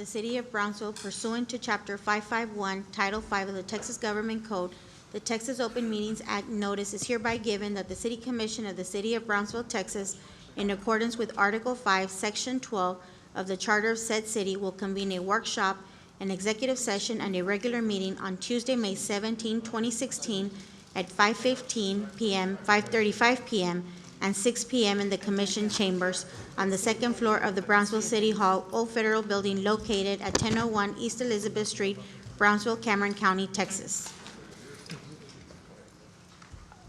City of Brownsville pursuant to Chapter 551, Title 5 of the Texas Government Code, the Texas Open Meetings Act, notice is hereby given that the City Commission of the City of Brownsville, Texas, in accordance with Article 5, Section 12 of the Charter of said city, will convene a workshop, an executive session, and a regular meeting on Tuesday, May 17, 2016, at 5:15 p.m., 5:35 p.m., and 6 p.m. in the Commission chambers on the second floor of the Brownsville City Hall, Old Federal Building, located at 1001 East Elizabeth Street, Brownsville, Cameron County, Texas.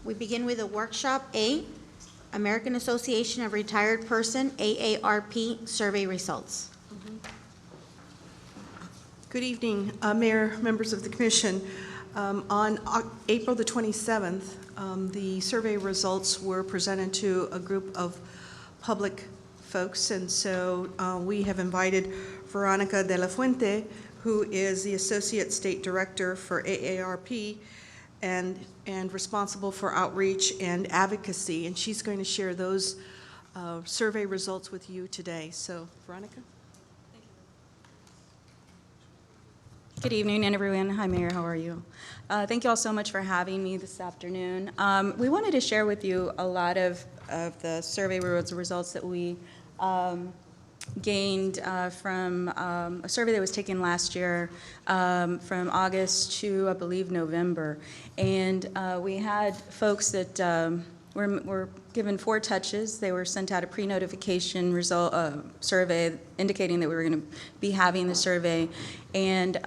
We begin with a workshop A, American Association of Retired Person, AARP, survey results. Good evening, Mayor, members of the Commission. On April the 27th, the survey results were presented to a group of public folks, and so we have invited Veronica de la Fuente, who is the Associate State Director for AARP and responsible for outreach and advocacy, and she's going to share those survey results with you today. So, Veronica? Good evening, everyone. Hi, Mayor. How are you? Thank you all so much for having me this afternoon. We wanted to share with you a lot of the survey results that we gained from a survey that was taken last year from August to, I believe, November. And we had folks that were given 4 touches. They were sent out a pre-notification result survey indicating that we were going to be having the survey, and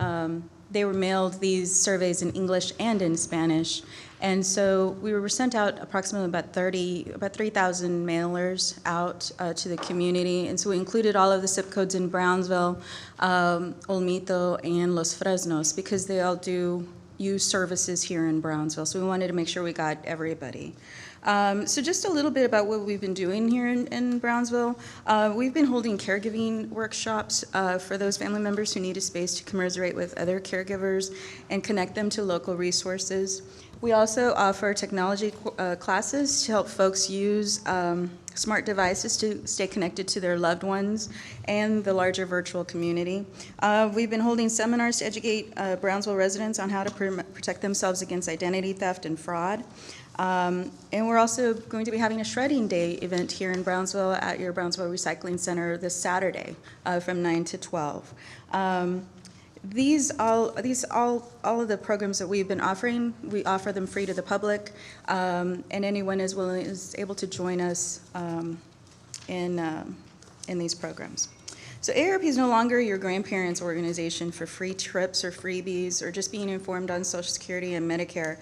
they were mailed these surveys in English and in Spanish. And so we were sent out approximately about 3,000 mailers out to the community. And so we included all of the zip codes in Brownsville, Olmito, and Los Fresnos, because they all do use services here in Brownsville. So we wanted to make sure we got everybody. So just a little bit about what we've been doing here in Brownsville. We've been holding caregiving workshops for those family members who need a space to commiserate with other caregivers and connect them to local resources. We also offer technology classes to help folks use smart devices to stay connected to their loved ones and the larger virtual community. We've been holding seminars to educate Brownsville residents on how to protect themselves against identity theft and fraud. And we're also going to be having a shredding day event here in Brownsville at your Brownsville Recycling Center this Saturday from 9 to 12. All of the programs that we've been offering, we offer them free to the public, and anyone is able to join us in these programs. So AARP is no longer your grandparents' organization for free trips or freebies or just being informed on Social Security and Medicare.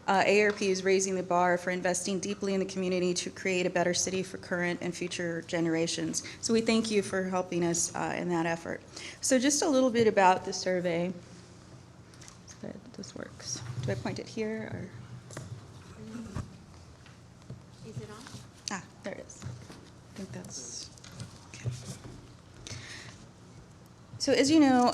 AARP is raising the bar for investing deeply in the community to create a better city for current and future generations. So we thank you for helping us in that effort. So just a little bit about the survey. So that this works. Do I point it here? Or? Is it on? Ah, there it is. I think that's okay. So as you know,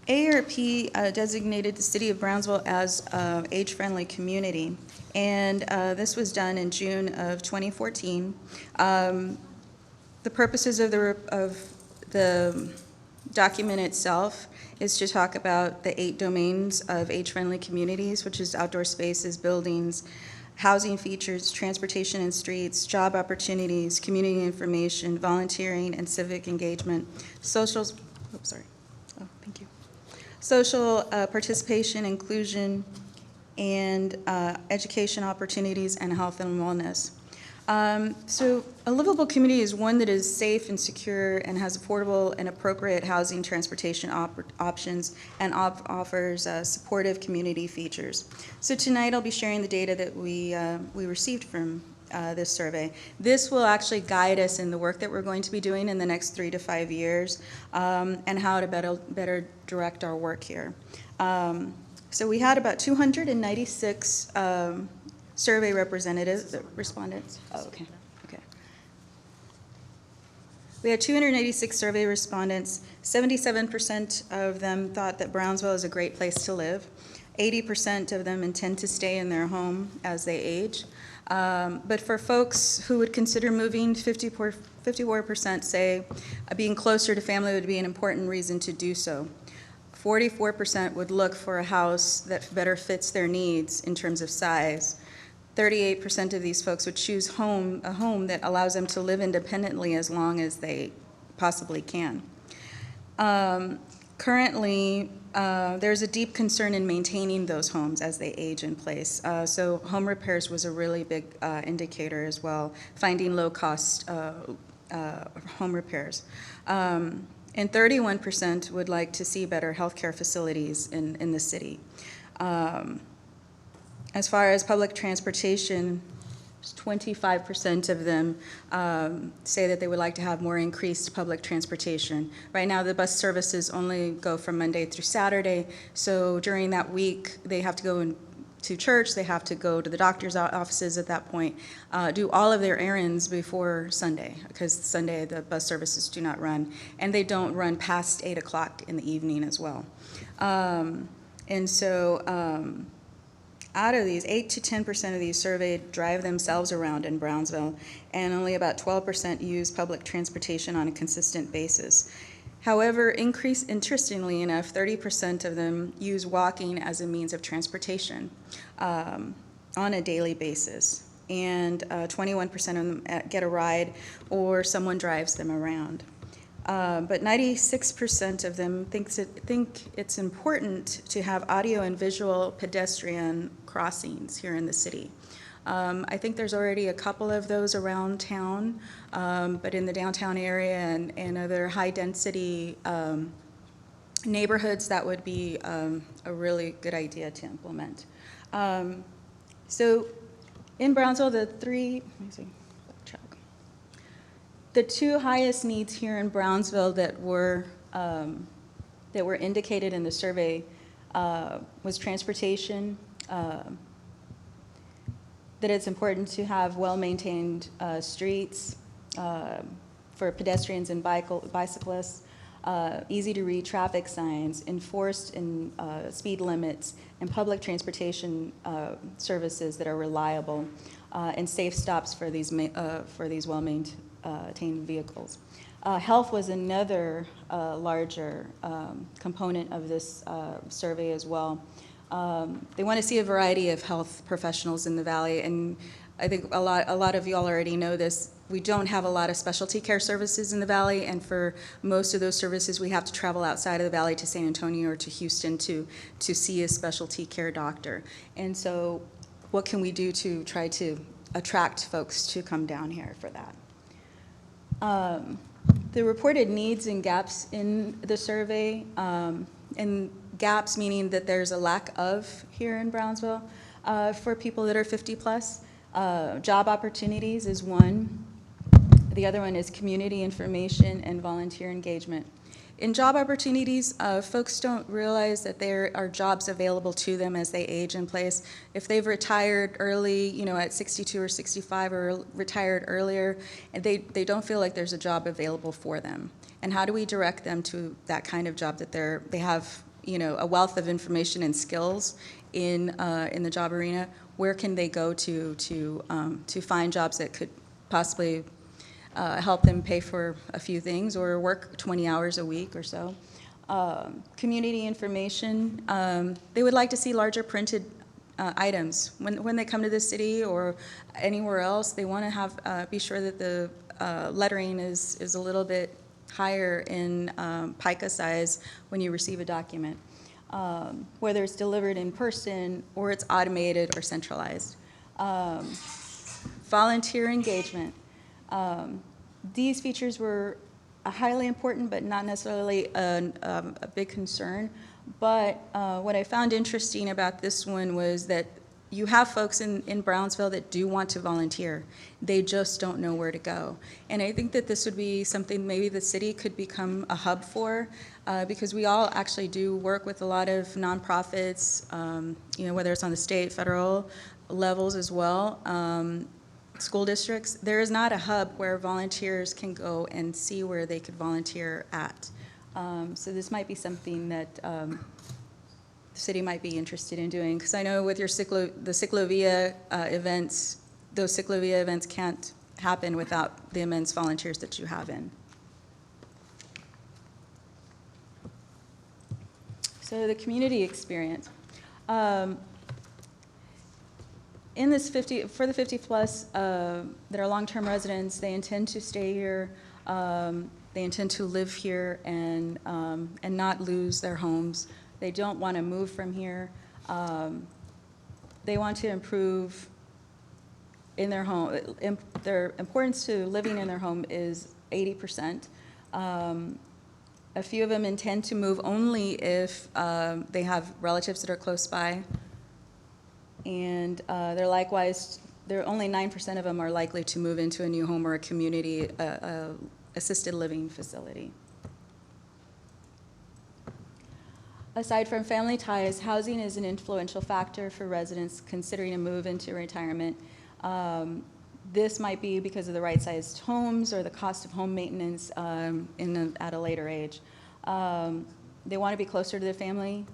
AARP designated the City of Brownsville as an age-friendly community, and this was done in June of 2014. The purposes of the document itself is to talk about the 8 domains of age-friendly communities, which is outdoor spaces, buildings, housing features, transportation and streets, job opportunities, community information, volunteering and civic engagement, social participation, inclusion, and education opportunities, and health and wellness. So a livable community is one that is safe and secure and has affordable and appropriate housing, transportation options, and offers supportive community features. So tonight I'll be sharing the data that we received from this survey. This will actually guide us in the work that we're going to be doing in the next 3 to 5 years, and how to better direct our work here. So we had about 296 survey respondents. Oh, okay. We had 286 survey respondents. 77% of them thought that Brownsville is a great place to live. 80% of them intend to stay in their home as they age. But for folks who would consider moving, 54% say being closer to family would be an important reason to do so. 44% would look for a house that better fits their needs in terms of size. 38% of these folks would choose a home that allows them to live independently as long as they possibly can. Currently, there's a deep concern in maintaining those homes as they age in place. So home repairs was a really big indicator as well, finding low-cost home repairs. And 31% would like to see better healthcare facilities in the city. As far as public transportation, 25% of them say that they would like to have more increased public transportation. Right now, the bus services only go from Monday through Saturday, so during that week, they have to go to church, they have to go to the doctor's offices at that point, do all of their errands before Sunday, because Sunday the bus services do not run, and they don't run past 8 o'clock in the evening as well. Out of these, 8 to 10% of these surveyed drive themselves around in Brownsville, and only about 12% use public transportation on a consistent basis. However, interestingly enough, 30% of them use walking as a means of transportation on a daily basis, and 21% of them get a ride or someone drives them around. But 96% of them think it's important to have audio and visual pedestrian crossings here in the city. I think there's already a couple of those around town, but in the downtown area and other high-density neighborhoods, that would be a really good idea to implement. So in Brownsville, the two highest needs here in Brownsville that were indicated in the survey was transportation, that it's important to have well-maintained streets for pedestrians and bicyclists, easy-to-read traffic signs, enforced speed limits, and public transportation services that are reliable, and safe stops for these well-maintained vehicles. Health was another larger component of this survey as well. They want to see a variety of health professionals in the Valley, and I think a lot of you all already know this. We don't have a lot of specialty care services in the Valley, and for most of those services, we have to travel outside of the Valley to San Antonio or to Houston to see a specialty care doctor. And so what can we do to try to attract folks to come down here for that? The reported needs and gaps in the survey, and gaps meaning that there's a lack of here in Brownsville for people that are 50 plus. Job opportunities is one. The other one is community information and volunteer engagement. In job opportunities, folks don't realize that there are jobs available to them as they age in place. If they've retired early, at 62 or 65 or retired earlier, and they don't feel like there's a job available for them. And how do we direct them to that kind of job that they have, a wealth of information and skills in the job arena? Where can they go to find jobs that could possibly help them pay for a few things or work 20 hours a week or so? Community information, they would like to see larger printed items. When they come to the city or anywhere else, they want to have be sure that the lettering is a little bit higher in pica size when you receive a document, whether it's delivered in person or it's automated or centralized. Volunteer engagement. These features were highly important, but not necessarily a big concern. But what I found interesting about this one was that you have folks in Brownsville that do want to volunteer. They just don't know where to go. And I think that this would be something maybe the city could become a hub for, because we all actually do work with a lot of nonprofits, whether it's on the state, federal levels as well. School districts, there is not a hub where volunteers can go and see where they could volunteer at. So this might be something that the city might be interested in doing. Because I know with your the Ciclovia events, those Ciclovia events can't happen without the immense volunteers that you have in. So the community experience. In this for the 50-plus that are long-term residents, they intend to stay here. They intend to live here and not lose their homes. They don't want to move from here. They want to improve in their home. Their importance to living in their home is 80%. A few of them intend to move only if they have relatives that are close by. And only 9% of them are likely to move into a new home or a community assisted living facility. Aside from family ties, housing is an influential factor for residents considering a move into retirement. This might be because of the right-sized homes or the cost of home maintenance at a later age. They want to be closer to their family.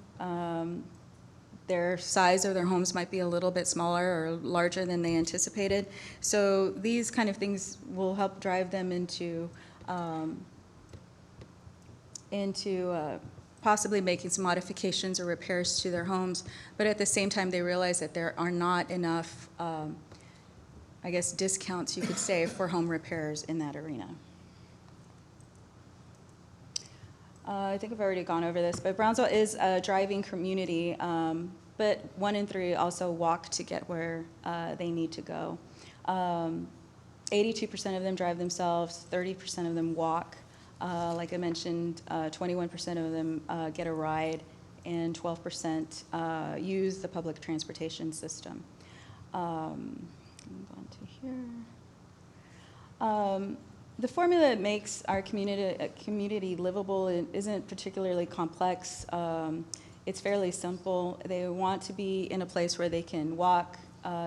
Their size of their homes might be a little bit smaller or larger than they anticipated. So these kind of things will help drive them into possibly making some modifications or repairs to their homes. But at the same time, they realize that there are not enough discounts, you could say, for home repairs in that arena. I think I've already gone over this, but Brownsville is a driving community, but 1 in 3 also walk to get where they need to go. 82% of them drive themselves, 30% of them walk. Like I mentioned, 21% of them get a ride, and 12% use the public transportation system. Move on to here. The formula that makes our community livable isn't particularly complex. It's fairly simple. They want to be in a place where they can walk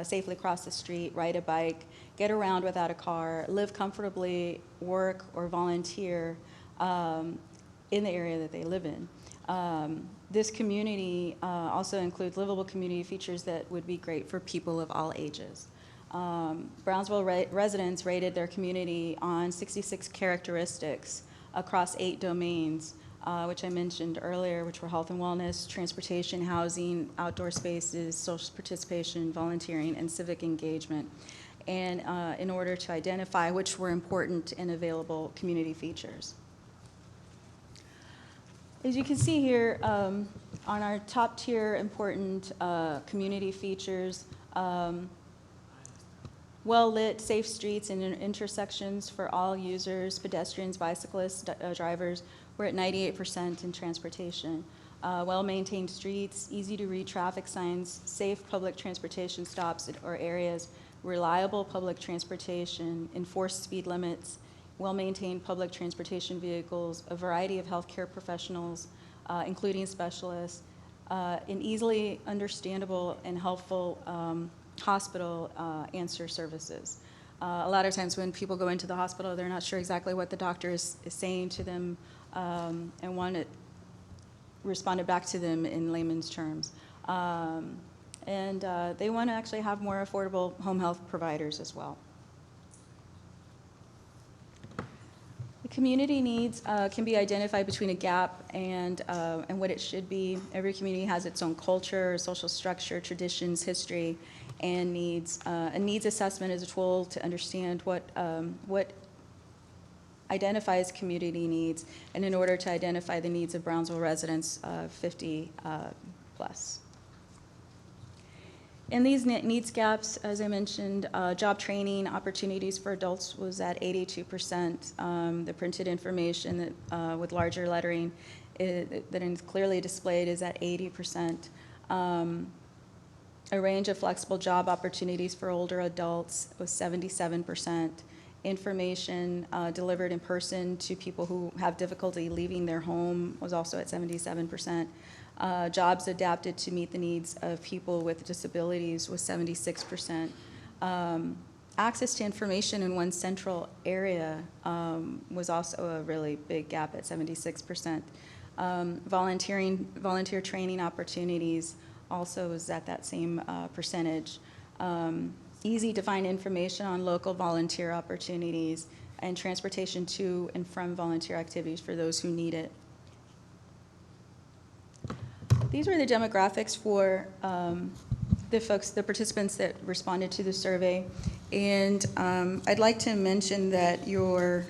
safely across the street, ride a bike, get around without a car, live comfortably, work or volunteer in the area that they live in. This community also includes livable community features that would be great for people of all ages. Brownsville residents rated their community on 66 characteristics across 8 domains, which I mentioned earlier, which were health and wellness, transportation, housing, outdoor spaces, social participation, volunteering, and civic engagement, and in order to identify which were important and available community features. As you can see here, on our top tier important community features, well-lit, safe streets and intersections for all users, pedestrians, bicyclists, drivers. We're at 98% in transportation. Well-maintained streets, easy-to-read traffic signs, safe public transportation stops or areas, reliable public transportation, enforced speed limits, well-maintained public transportation vehicles, a variety of healthcare professionals, including specialists, an easily understandable and helpful hospital answer services. A lot of times when people go into the hospital, they're not sure exactly what the doctor is saying to them and want it responded back to them in layman's terms. And they want to actually have more affordable home health providers as well. The community needs can be identified between a gap and what it should be. Every community has its own culture, social structure, traditions, history, and needs. A needs assessment is a tool to understand what identifies community needs, and in order to identify the needs of Brownsville residents 50 plus. In these needs gaps, as I mentioned, job training opportunities for adults was at 82%. The printed information that, with larger lettering that is clearly displayed is at 80%. A range of flexible job opportunities for older adults was 77%. Information delivered in person to people who have difficulty leaving their home was also at 77%. Jobs adapted to meet the needs of people with disabilities was 76%. Access to information in one central area was also a really big gap at 76%. Volunteer training opportunities also is at that same percentage. Easy to find information on local volunteer opportunities and transportation to and from volunteer activities for those who need it. These were the demographics for the participants that responded to the survey. And I'd like to mention that your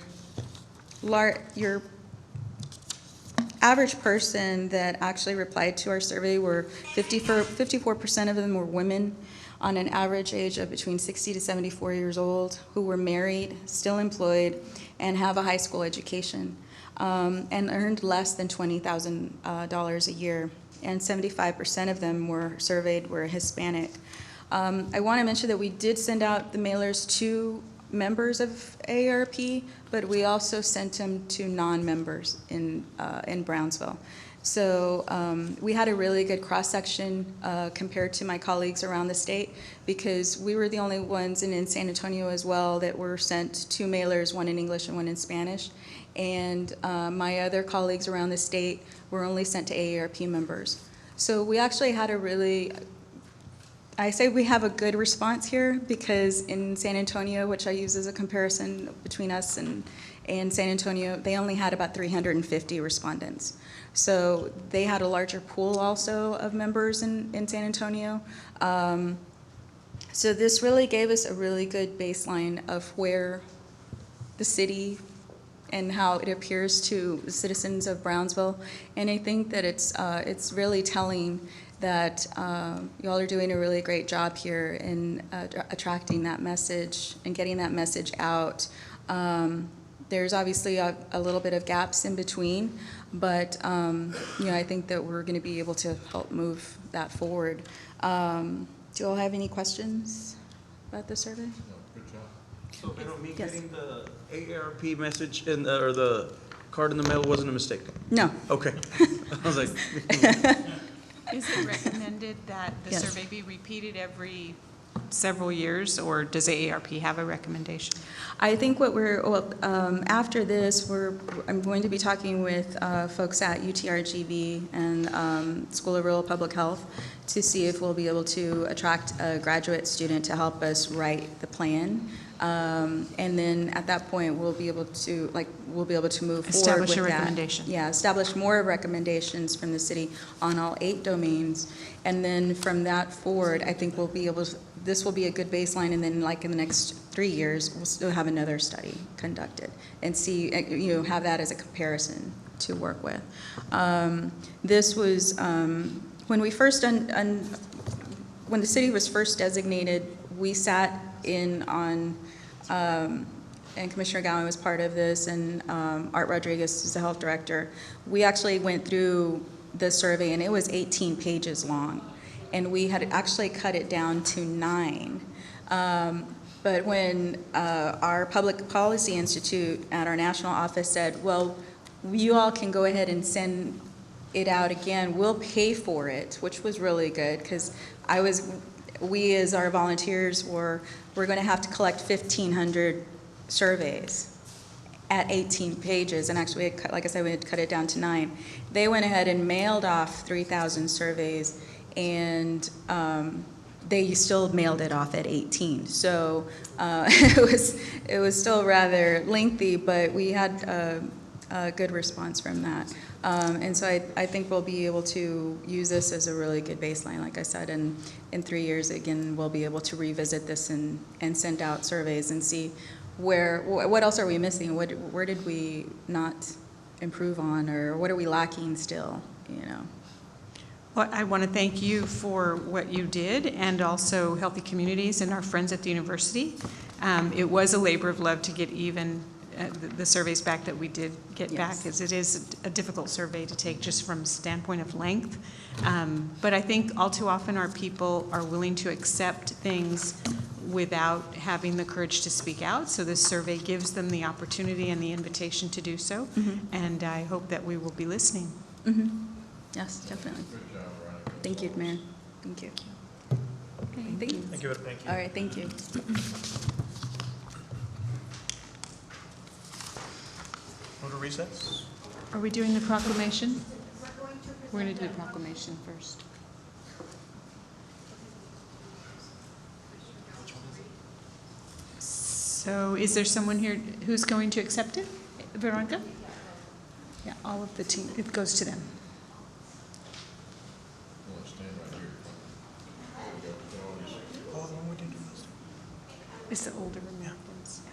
average person that actually replied to our survey were 54% of them were women on an average age of between 60 to 74 years old, who were married, still employed, and have a high school education, and earned less than $20,000 a year. And 75% of them were surveyed were Hispanic. I want to mention that we did send out the mailers to members of AARP, but we also sent them to non-members in Brownsville. So we had a really good cross-section compared to my colleagues around the state, because we were the only ones in San Antonio as well that were sent two mailers, one in English and one in Spanish. And my other colleagues around the state were only sent to AARP members. So we actually had I say we have a good response here, because in San Antonio, which I use as a comparison between us and San Antonio, they only had about 350 respondents. So they had a larger pool also of members in San Antonio. So this really gave us a really good baseline of where the city and how it appears to the citizens of Brownsville. And I think that it's really telling that y'all are doing a really great job here in attracting that message and getting that message out. There's obviously a little bit of gaps in between, but I think that we're going to be able to help move that forward. Do you all have any questions about the survey? No, good job. So, me Yes. getting the AARP message or the card in the mail wasn't a mistake? No. Okay. I was like, Is it recommended that the Yes. survey be repeated every several years, or does AARP have a recommendation? I think after this, I'm going to be talking with folks at UTRGV and School of Rural Public Health to see if we'll be able to attract a graduate student to help us write the plan. And then at that point, we'll be able to move forward Establish with a that. recommendation. Yeah, establish more recommendations from the city on all 8 domains. And then from that forward, I think this will be a good baseline, and then like in the next 3 years, we'll still have another study conducted and see, have that as a comparison to work with. This was, when we first, when the city was first designated, we sat in on, and Commissioner Gowan was part of this, and Art Rodriguez is the health director. We actually went through the survey, and it was 18 pages long, and we had actually cut it down to 9. But when our Public Policy Institute at our national office said, well, you all can go ahead and send it out again, we'll pay for it, which was really good, because we as our volunteers we're going to have to collect 1,500 surveys at 18 pages, and actually, like I said, we had cut it down to 9. They went ahead and mailed off 3,000 surveys, and they still mailed it off at 18. So it was still rather lengthy, but we had a good response from that. And so I think we'll be able to use this as a really good baseline, like I said, and in 3 years, again, we'll be able to revisit this and send out surveys and see what else are we missing, where did we not improve on, or what are we lacking still, Well, I want to thank you for what you did, and also Healthy Communities and our friends at the university. It was a labor of love to get even the surveys back that we did get back, as it is a difficult survey to take just from standpoint of length. But I think all too often our people are willing to accept things without having the courage to speak out. So this survey gives them the opportunity and the invitation to do so. Mm-hmm. And I hope that we will be listening. Mm-hmm. Yes, definitely. Thank you, Mayor. Thank you. Okay, thank you. thank you. Thank you. All right, thank you. Go to recess? Are we doing the proclamation? We're going to do the proclamation first. So is there someone here who's going to accept it? Veronica? Yeah, all of the team, it goes to them. It's the older Americans. Yeah.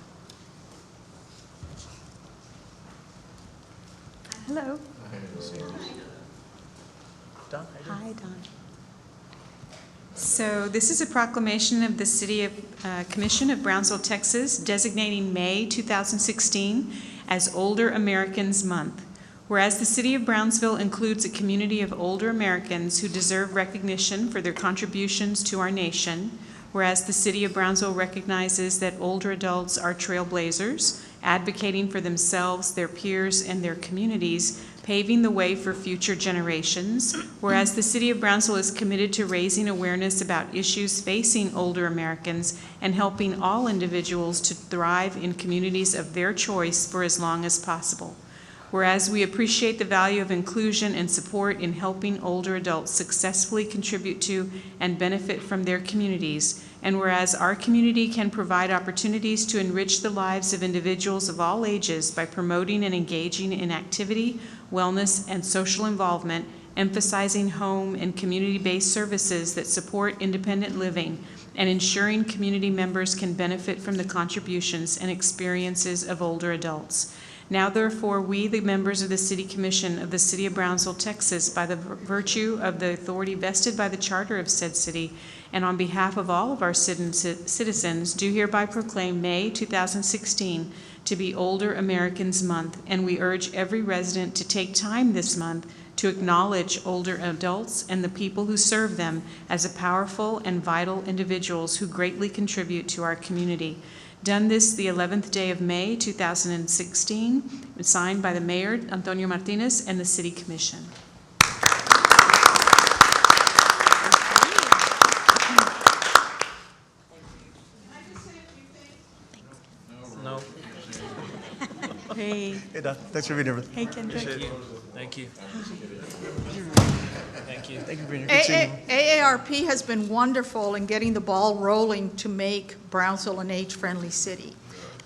Hello. Don? Hi, Don. So this is a proclamation of the City Commission of Brownsville, Texas, designating May 2016 as Older Americans Month. Whereas the City of Brownsville includes a community of older Americans who deserve recognition for their contributions to our nation, whereas the City of Brownsville recognizes that older adults are trailblazers, advocating for themselves, their peers, and their communities, paving the way for future generations, whereas the City of Brownsville is committed to raising awareness about issues facing older Americans and helping all individuals to thrive in communities of their choice for as long as possible. Whereas we appreciate the value of inclusion and support in helping older adults successfully contribute to and benefit from their communities, and whereas our community can provide opportunities to enrich the lives of individuals of all ages by promoting and engaging in activity, wellness, and social involvement, emphasizing home and community-based services that support independent living, and ensuring community members can benefit from the contributions and experiences of older adults. Now therefore, we, the members of the City Commission of the City of Brownsville, Texas, by the virtue of the authority vested by the Charter of said city, and on behalf of all of our citizens, do hereby proclaim May 2016 to be Older Americans Month, and we urge every resident to take time this month to acknowledge older adults and the people who serve them as powerful and vital individuals who greatly contribute to our community. Done this the 11th day of May 2016, signed by the Mayor, Antonio Martinez, and the City Commission. No. Hey, Hey, Don. Thanks for being here. hey, Kendra. Thank you. Thank you. Thank you for being here. Good seeing you. AARP has been wonderful in getting the ball rolling to make Brownsville an age-friendly city.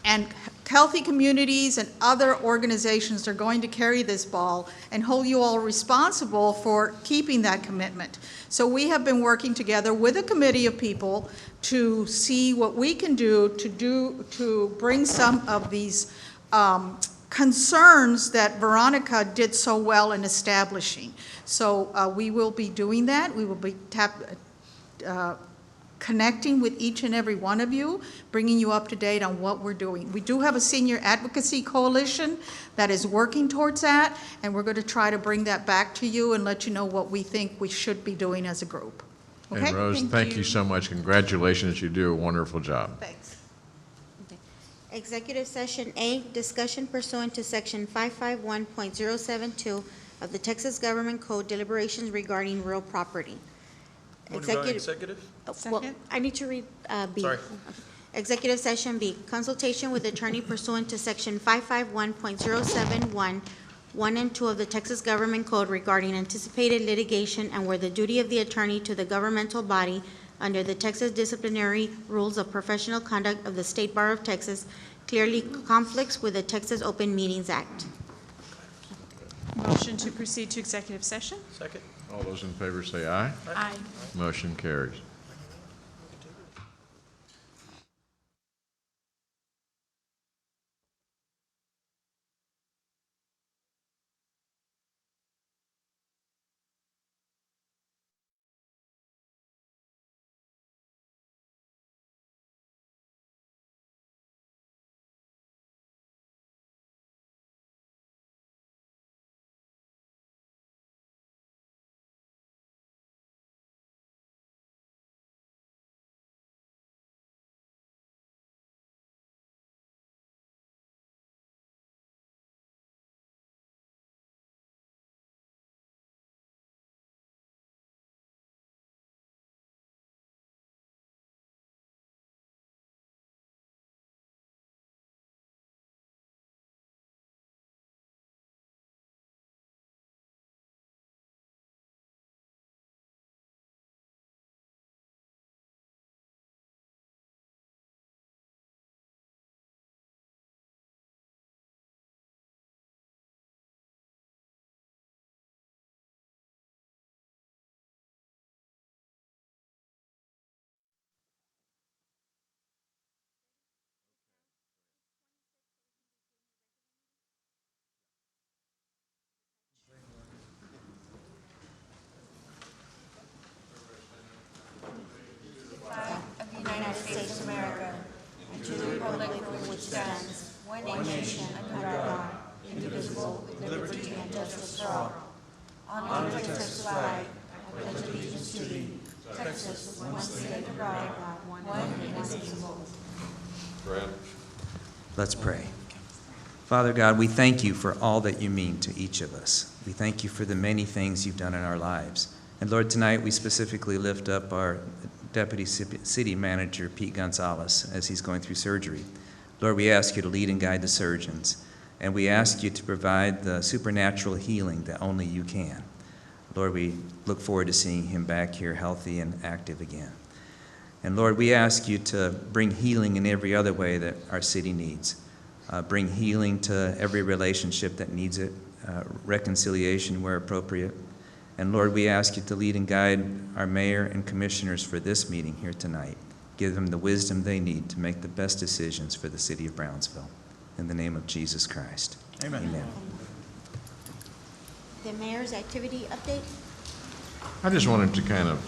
And healthy communities and other organizations are going to carry this ball and hold you all responsible for keeping that commitment. So we have been working together with a committee of people to see what we can do to bring some of these concerns that Veronica did so well in establishing. So we will be doing that. We will be connecting with each and every one of you, bringing you up to date on what we're doing. We do have a senior advocacy coalition that is working towards that, and we're going to try to bring that back to you and let you know what we think we should be doing as a group. Okay? And Rose, thank you so much. Congratulations. You do a wonderful job. Thanks. Executive session A, discussion pursuant to section 551.072 of the Texas Government Code, deliberations regarding real property. Want to go in executive? Well, Second. I need to read B. Sorry. Executive session B, consultation with attorney pursuant to section 551.071, 1 and 2 of the Texas Government Code regarding anticipated litigation and where the duty of the attorney to the governmental body under the Texas Disciplinary Rules of Professional Conduct of the State Bar of Texas clearly conflicts with the Texas Open Meetings Act. Motion to proceed to executive session? Second? All those in favor say aye. Aye. Motion carries. republic for which stands one nation under God, indivisible, with liberty and justice for all. Honor the Texas flag. I pledge allegiance to thee. Texas, one state under God, one indivisible. Let's pray. Father God, we thank you for all that you mean to each of us. We thank you for the many things you've done in our lives. And Lord, tonight we specifically lift up our Deputy City Manager, Pete Gonzalez, as he's going through surgery. Lord, we ask you to lead and guide the surgeons, and we ask you to provide the supernatural healing that only you can. Lord, we look forward to seeing him back here healthy and active again. And Lord, we ask you to bring healing in every other way that our city needs. Bring healing to every relationship that needs it, reconciliation where appropriate. And Lord, we ask you to lead and guide our mayor and commissioners for this meeting here tonight. Give them the wisdom they need to make the best decisions for the city of Brownsville. In the name of Jesus Christ. Amen. Amen. The mayor's activity update. I just wanted to kind of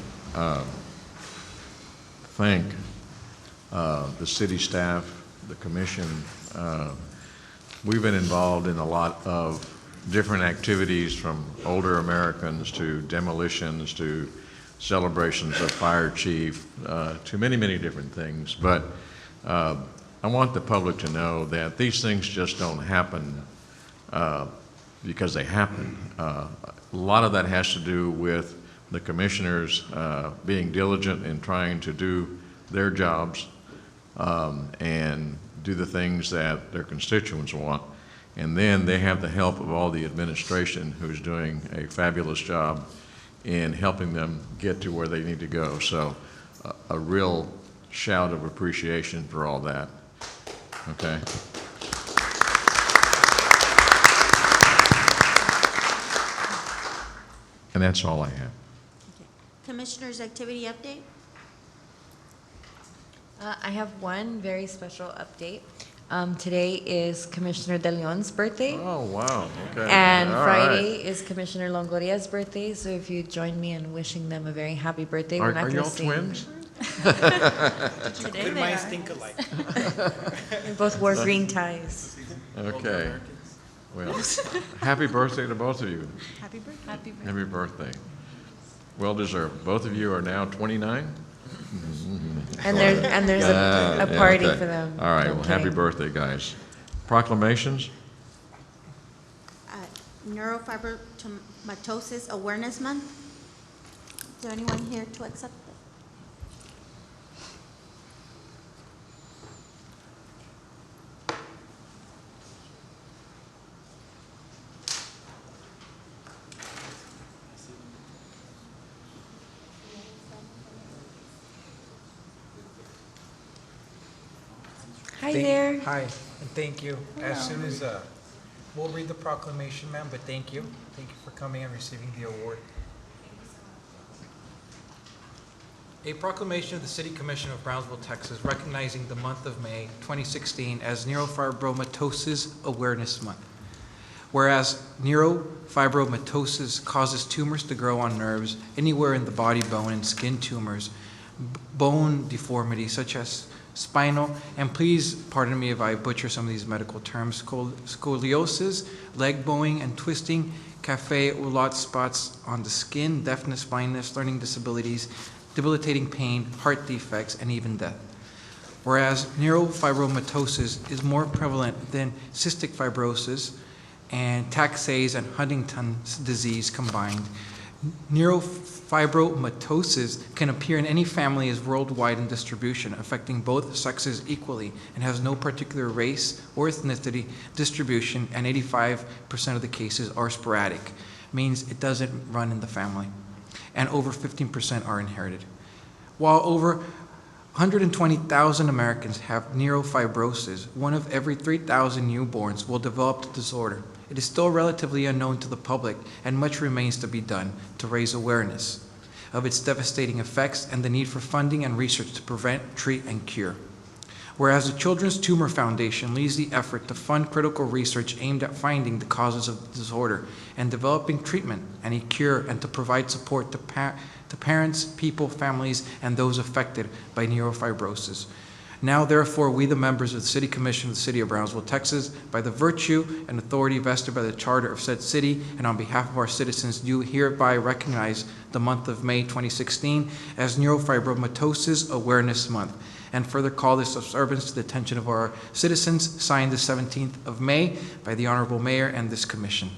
thank the city staff, the commission. We've been involved in a lot of different activities, from older Americans to demolitions to celebrations of fire chief, to many, many different things. But I want the public to know that these things just don't happen because they happen. A lot of that has to do with the commissioners being diligent in trying to do their jobs and do the things that their constituents want. And then they have the help of all the administration, who's doing a fabulous job in helping them get to where they need to go. So a real shout of appreciation for all that. Okay. And that's all I have. Commissioner's activity update. I have one very special update. Today is Commissioner De Leon's birthday, Oh, wow, okay. and All right. Friday is Commissioner Longoria's birthday. So if you join me in wishing them a very happy birthday, we're not Are going to y'all sing. twins? Today they are. They both wore green ties. Okay. Well, happy birthday to both of you. Happy birthday. Happy birthday. Well deserved. Both of you are now 29? And there's a Yeah, party okay. for them. All right, well, Okay. happy birthday, guys. Proclamations? Neurofibromatosis Awareness Month. Is there anyone here to accept it? Hi there. Hi, and thank you. As soon as, we'll read the proclamation, ma'am, but thank you. Thank you for coming and receiving the award. A proclamation of the City Commission of Brownsville, Texas, recognizing the month of May 2016 as Neurofibromatosis Awareness Month. Whereas neurofibromatosis causes tumors to grow on nerves anywhere in the body, bone, and skin tumors, bone deformities such as spinal, and please pardon me if I butcher some of these medical terms, scoliosis, leg bowing and twisting, cafe ou lait spots on the skin, deafness, blindness, learning disabilities, debilitating pain, heart defects, and even death. Whereas neurofibromatosis is more prevalent than cystic fibrosis and Taxase and Huntington's disease combined, neurofibromatosis can appear in any family, is worldwide in distribution, affecting both sexes equally, and has no particular race or ethnicity distribution, and 85% of the cases are sporadic, means it doesn't run in the family, and over 15% are inherited. While over 120,000 Americans have neurofibromatosis, one of every 3,000 newborns will develop the disorder. It is still relatively unknown to the public, and much remains to be done to raise awareness of its devastating effects and the need for funding and research to prevent, treat, and cure. Whereas the Children's Tumor Foundation leads the effort to fund critical research aimed at finding the causes of the disorder and developing treatment and a cure, and to provide support to parents, people, families, and those affected by neurofibrosis. Now therefore, we, the members of the City Commission of the City of Brownsville, Texas, by the virtue and authority vested by the Charter of said city, and on behalf of our citizens, do hereby recognize the month of May 2016 as Neurofibromatosis Awareness Month, and further call this observance to the attention of our citizens, signed the 17th of May by the Honorable Mayor and this Commission.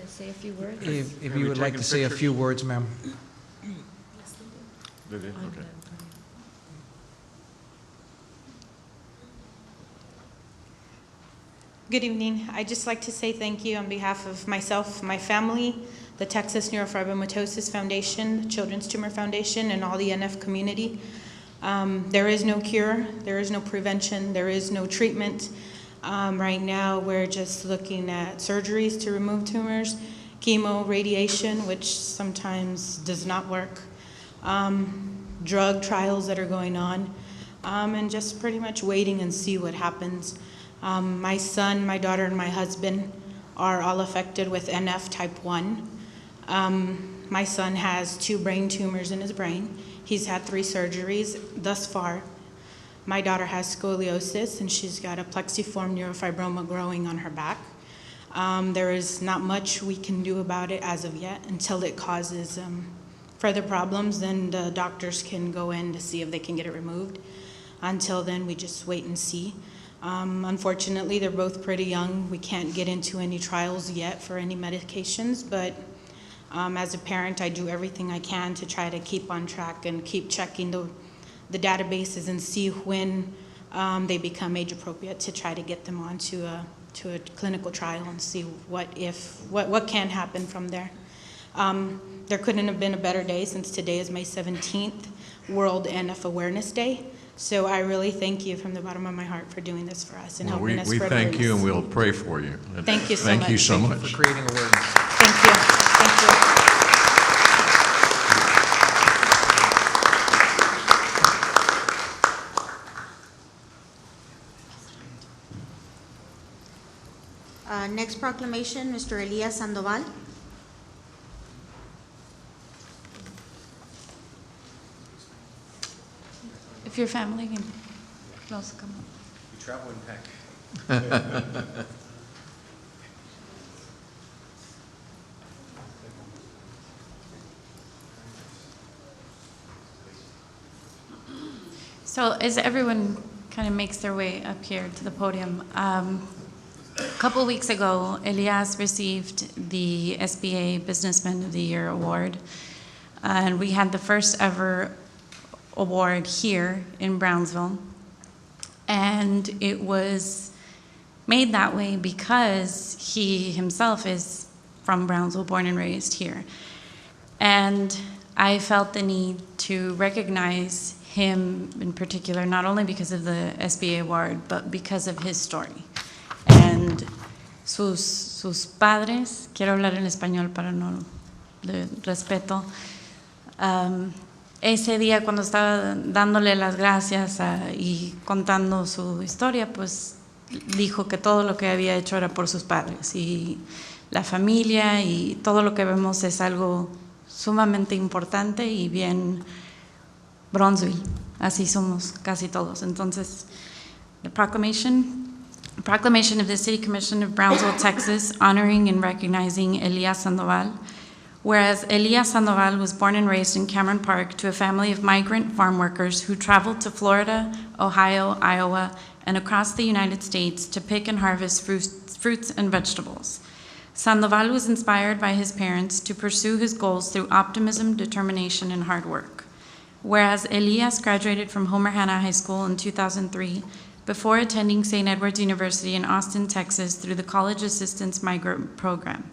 Say a few words? If you would like to say a few words, ma'am. Did it? Okay. Good evening. I'd just like to say thank you on behalf of myself, my family, the Texas Neurofibromatosis Foundation, the Children's Tumor Foundation, and all the NF community. There is no cure, there is no prevention, there is no treatment. Right now, we're just looking at surgeries to remove tumors, chemo, radiation, which sometimes does not work, drug trials that are going on, and just pretty much waiting and see what happens. My son, my daughter, and my husband are all affected with NF type 1. My son has 2 brain tumors in his brain. He's had 3 surgeries thus far. My daughter has scoliosis, and she's got a plexiform neurofibroma growing on her back. There is not much we can do about it as of yet until it causes further problems. Then the doctors can go in to see if they can get it removed. Until then, we just wait and see. Unfortunately, they're both pretty young. We can't get into any trials yet for any medications, but as a parent, I do everything I can to try to keep on track and keep checking the databases and see when they become age appropriate to try to get them onto a clinical trial and see what can happen from there. There couldn't have been a better day since today is May 17th, World NF Awareness Day. So I really thank you from the bottom of my heart for doing this for us and Well, helping us we spread thank awareness. you, and we'll pray for you. Thank you so Thank much. you so Thank much. you for creating awareness. Thank you. Thank you. Next proclamation, Mr. Elias Sandoval. If your family can close, come on. You travel in pack. So as everyone kind of makes their way up here to the podium, a couple weeks ago, Elias received the SBA Businessman of the Year award. And we had the first ever award here in Brownsville. And it was made that way because he himself is from Brownsville, born and raised here. And I felt the need to recognize him in particular, not only because of the SBA award, but because of his story. And sus padres, quiero hablar en español para no de respeto, ese día cuando estaba dándole las gracias y contando su historia, pues dijo que todo lo que había hecho era por sus padres y la familia y todo lo que vemos es algo sumamente importante y bien Bronzeville, así somos casi todos. Entonces, the proclamation of the City Commission of Brownsville, Texas, honoring and recognizing Elias Sandoval. Whereas Elias Sandoval was born and raised in Cameron Park to a family of migrant farm workers who traveled to Florida, Ohio, Iowa, and across the United States to pick and harvest fruits and vegetables. Sandoval was inspired by his parents to pursue his goals through optimism, determination, and hard work. Whereas Elias graduated from Homer Hanna High School in 2003 before attending St. Edward's University in Austin, Texas through the College Assistance Migrant Program.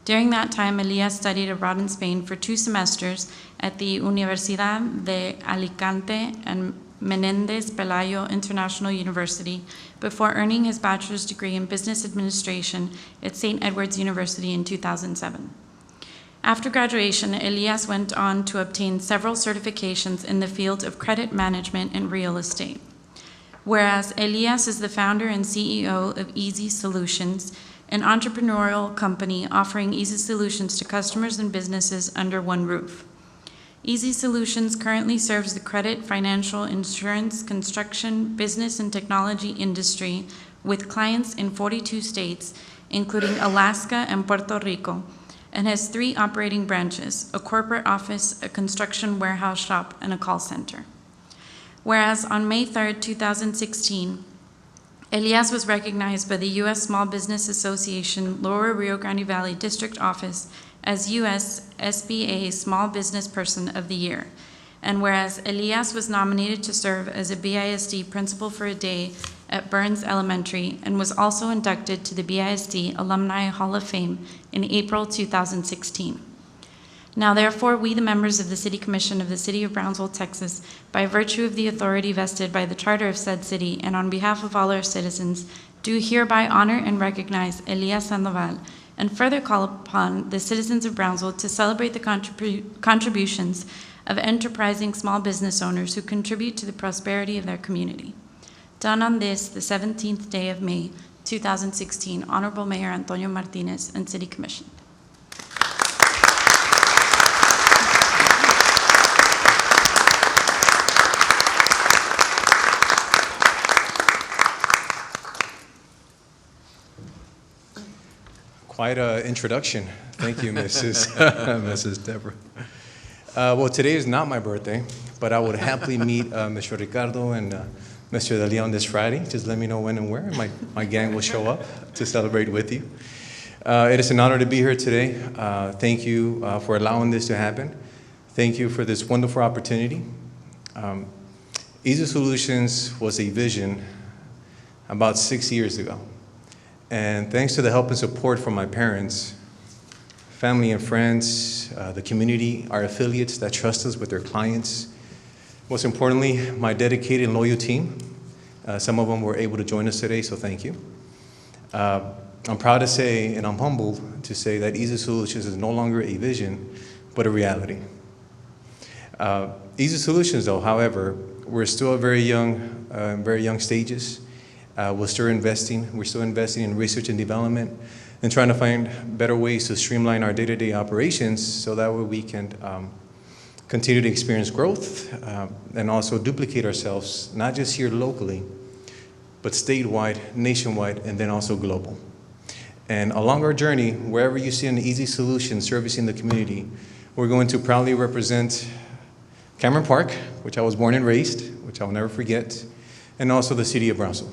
During that time, Elias studied abroad in Spain for 2 semesters at the Universidad de Alicante and Menéndez Pelayo International University before earning his bachelor's degree in business administration at St. Edward's University in 2007. After graduation, Elias went on to obtain several certifications in the field of credit management and real estate. Whereas Elias is the founder and CEO of Easy Solutions, an entrepreneurial company offering easy solutions to customers and businesses under one roof. Easy Solutions currently serves the credit, financial, insurance, construction, business, and technology industry with clients in 42 states, including Alaska and Puerto Rico, and has 3 operating branches, a corporate office, a construction warehouse shop, and a call center. Whereas on May 3rd, 2016, Elias was recognized by the U.S. Small Business Association Lower Rio Grande Valley District Office as U.S. SBA Small Business Person of the Year. And whereas Elias was nominated to serve as a BISD Principal for a Day at Burns Elementary and was also inducted to the BISD Alumni Hall of Fame in April 2016. Now therefore, we, the members of the City Commission of the City of Brownsville, Texas, by virtue of the authority vested by the Charter of said city and on behalf of all our citizens, do hereby honor and recognize Elias Sandoval and further call upon the citizens of Brownsville to celebrate the contributions of enterprising small business owners who contribute to the prosperity of their community. Done on this, the 17th day of May, 2016, Honorable Mayor Antonio Martinez and City Commission. Quite an introduction. Thank you, Mrs. Mrs. Deborah. Well, today is not my birthday, but I would happily meet Mr. Ricardo and Mr. De Leon this Friday. Just let me know when and where. My gang will show up to celebrate with you. It is an honor to be here today. Thank you for allowing this to happen. Thank you for this wonderful opportunity. Easy Solutions was a vision about 6 years ago. And thanks to the help and support from my parents, family and friends, the community, our affiliates that trust us with their clients, most importantly, my dedicated and loyal team. Some of them were able to join us today, so thank you. I'm proud to say, and I'm humbled to say that Easy Solutions is no longer a vision, but a reality. Easy Solutions, though, however, we're still at very young stages. We're still investing in research and development and trying to find better ways to streamline our day-to-day operations so that way we can continue to experience growth and also duplicate ourselves, not just here locally, but statewide, nationwide, and then also global. And along our journey, wherever you see an Easy Solution servicing the community, we're going to proudly represent Cameron Park, which I was born and raised, which I'll never forget, and also the city of Brownsville.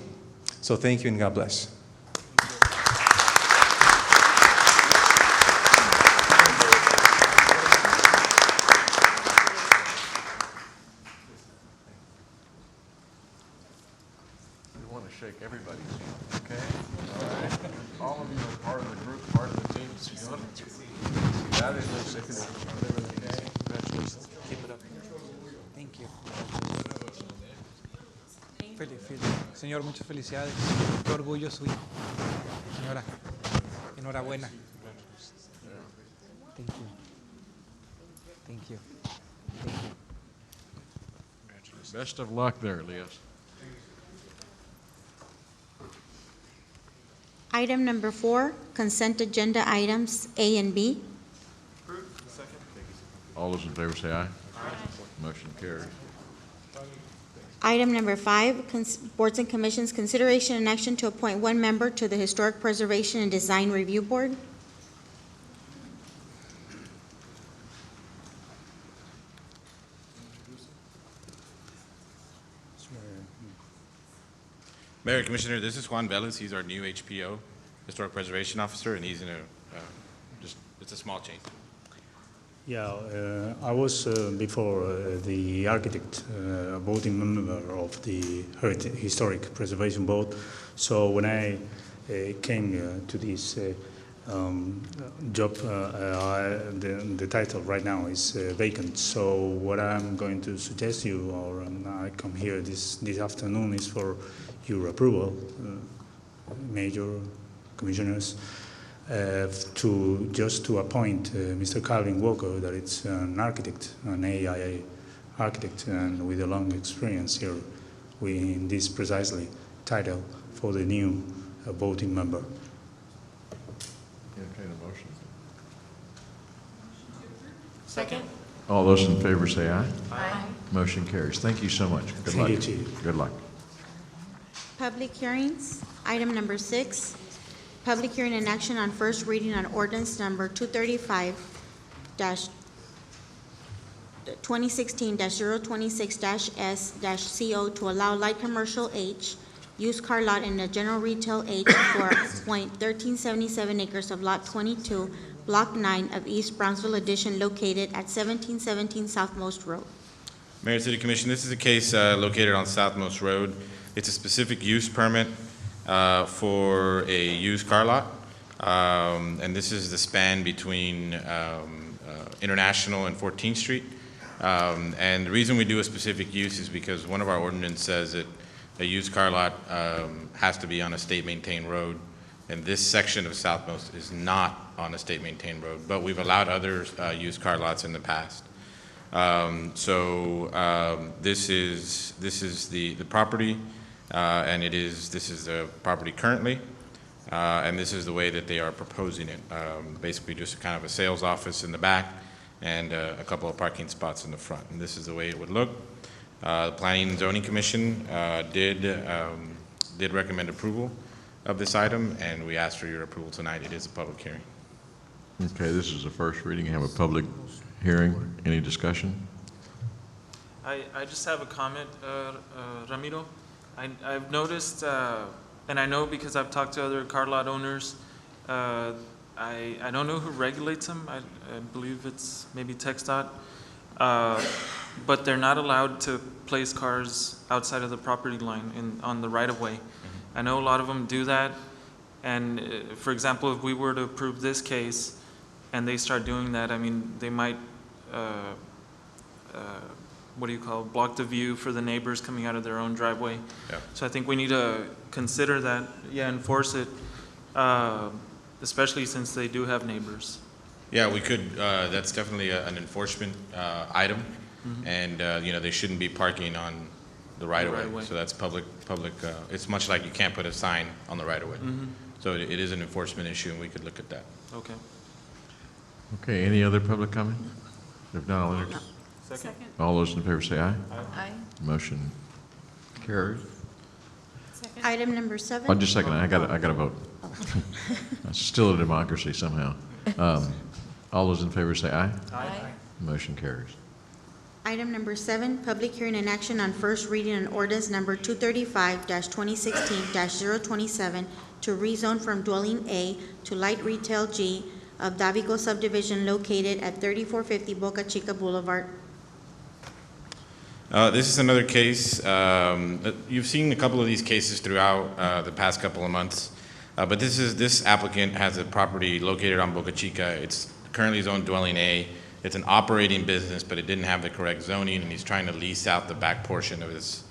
So thank you and God bless. We want to shake everybody's hand, okay? All right. All of you are part of the group, part of the team. That is okay. Congratulations. Keep it up. Thank you. Señor, muchas felicidades. Qué orgullo su hijo. Señora, enhorabuena. Thank you. Thank you. Thank you. Best of luck there, Elias. Item number 4, consent agenda items A and B. All those in favor say aye. Motion carries. Item number 5, boards and commissions, consideration and action to appoint 1 member to the Historic Preservation and Design Review Board. Mayor, Commissioner, this is Juan Velez. He's our new HPO, Historic Preservation Officer, and he's in it's a small change. Yeah, I was before the architect, voting member of the Historic Preservation Board. So when I came to this job, the title right now is vacant. So what I'm going to suggest you, or I come here this afternoon, is for your approval, Major, Commissioners, to appoint Mr. Calvin Walker, that it's an architect, an AIA architect, and with a long experience here in this precisely title for the new voting member. Second. All those in favor say aye. Aye. Motion carries. Thank you so much. Good Thank luck. you, Chief. Good luck. Public hearings, item number 6, public hearing and action on first reading on ordinance number 235-2016-026-S-CO to allow light commercial H, used car lot in the general retail H for .1377 acres of Lot 22, Block 9 of East Brownsville Addition located at 1717 Southmost Road. Mayor, City Commission, this is a case located on Southmost Road. It's a specific use permit for a used car lot. And this is the span between International and 14th Street. And the reason we do a specific use is because one of our ordinance says that a used car lot has to be on a state-maintained road. And this section of Southmost is not on a state-maintained road, but we've allowed other used car lots in the past. This is the property, and this is the property currently, and this is the way that they are proposing it. Basically just kind of a sales office in the back and a couple of parking spots in the front, and this is the way it would look. The Planning and Zoning Commission did recommend approval of this item, and we ask for your approval tonight. It is a public hearing. Okay, this is the first reading. Have a public hearing. Any discussion? I just have a comment, Ramiro. I've noticed, and I know because I've talked to other car lot owners, I don't know who regulates them. I believe it's maybe TxDOT, but they're not allowed to place cars outside of the property line on the right-of-way. I know a lot of them do that, and for example, if we were to approve this case and they start doing that, I mean, they might block the view for the neighbors coming out of their own driveway. Yeah. So I think we need to consider that, enforce it, especially since they do have neighbors. Yeah, we could, that's definitely an enforcement item, and, they shouldn't be parking on the right-of-way. So that's public, it's much like you can't put a sign on the right-of-way. So it is an enforcement issue, and we could look at that. Okay. Okay, any other public comment? If not, I'll entertain. Second. All those in favor say aye. Aye. Motion carries. Item number 7. Oh, just a second, I gotta vote. It's still a democracy somehow. All those in favor say aye. Aye. Motion carries. Item number 7, public hearing and action on first reading on ordinance number 235-2016-027 to rezone from dwelling A to light retail G of Davico subdivision located at 3450 Boca Chica Boulevard. This is another case. You've seen a couple of these cases throughout the past couple of months, but this applicant has a property located on Boca Chica. It's currently zoned dwelling A. It's an operating business, but it didn't have the correct zoning, and he's trying to lease out the back portion of his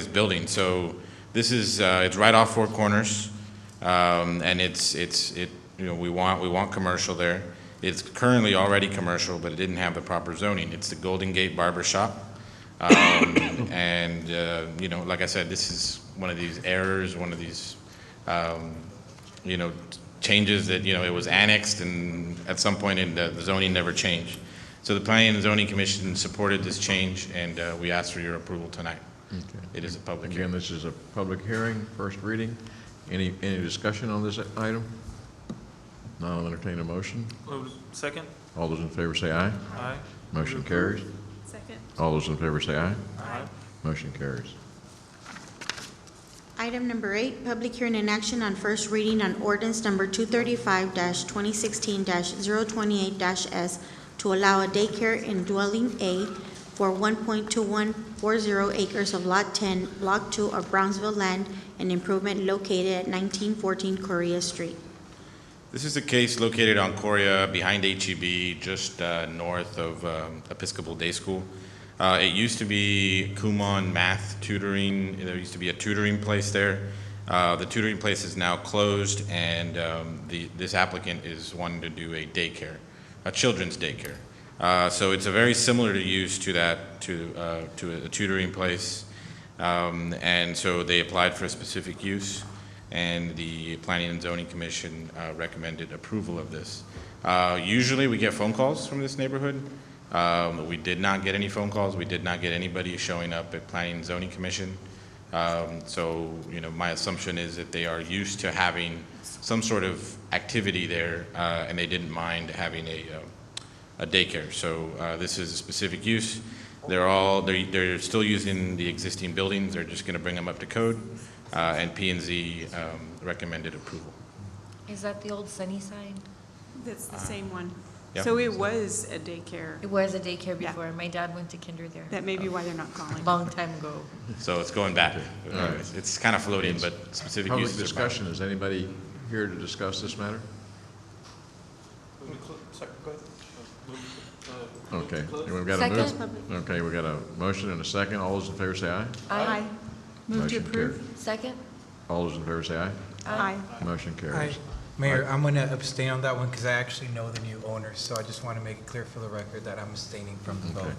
building. So this is it's right off Four Corners, and we want commercial there. It's currently already commercial, but it didn't have the proper zoning. It's the Golden Gate Barber Shop. And, like I said, this is one of these errors, one of these, changes that, it was annexed and at some point the zoning never changed. So the Planning and Zoning Commission supported this change, and we ask for your approval tonight. Okay. It is a public Again, hearing. this is a public hearing, first reading. Any discussion on this item? Now I'll entertain a motion. Second. All those in favor say aye. Aye. Motion carries. Second. All those in favor say aye. Aye. Motion carries. Item number 8, public hearing and action on first reading on ordinance number 235-2016-028-S to allow a daycare in dwelling A for 1.2140 acres of Lot 10, Block 2 of Brownsville land and improvement located at 1914 Correa Street. This is a case located on Correa behind HEB, just north of Episcopal Day School. It used to be Kumon Math Tutoring. There used to be a tutoring place there. The tutoring place is now closed, and this applicant is wanting to do a daycare, a children's daycare. So it's a very similar to use to that, to a tutoring place. And so they applied for a specific use, and the Planning and Zoning Commission recommended approval of this. Usually, we get phone calls from this neighborhood. We did not get any phone calls. We did not get anybody showing up at Planning and Zoning Commission. So, my assumption is that they are used to having some sort of activity there, and they didn't mind having a daycare. So this is a specific use. They're still using the existing buildings. They're just going to bring them up to code, and P&Z recommended approval. Is that the old Sunnyside? That's the same one. Yeah. So it was a daycare. It was a daycare Yeah. before. My dad went to kinder there. That may be why they're not calling. Long time ago. So it's going back. It's kind of floating, but specific Public uses are discussion, is anybody here to discuss this matter? Okay, we've got a move. Second. Okay, we got a motion and a second. All those in favor say aye. Aye. Move to Motion approve. carries. Second? All those in favor say aye. Aye. Motion Aye. carries. Mayor, I'm going to abstain on that one because I actually know the new owner, so I just want to make it clear for the record that I'm abstaining from the Okay. vote.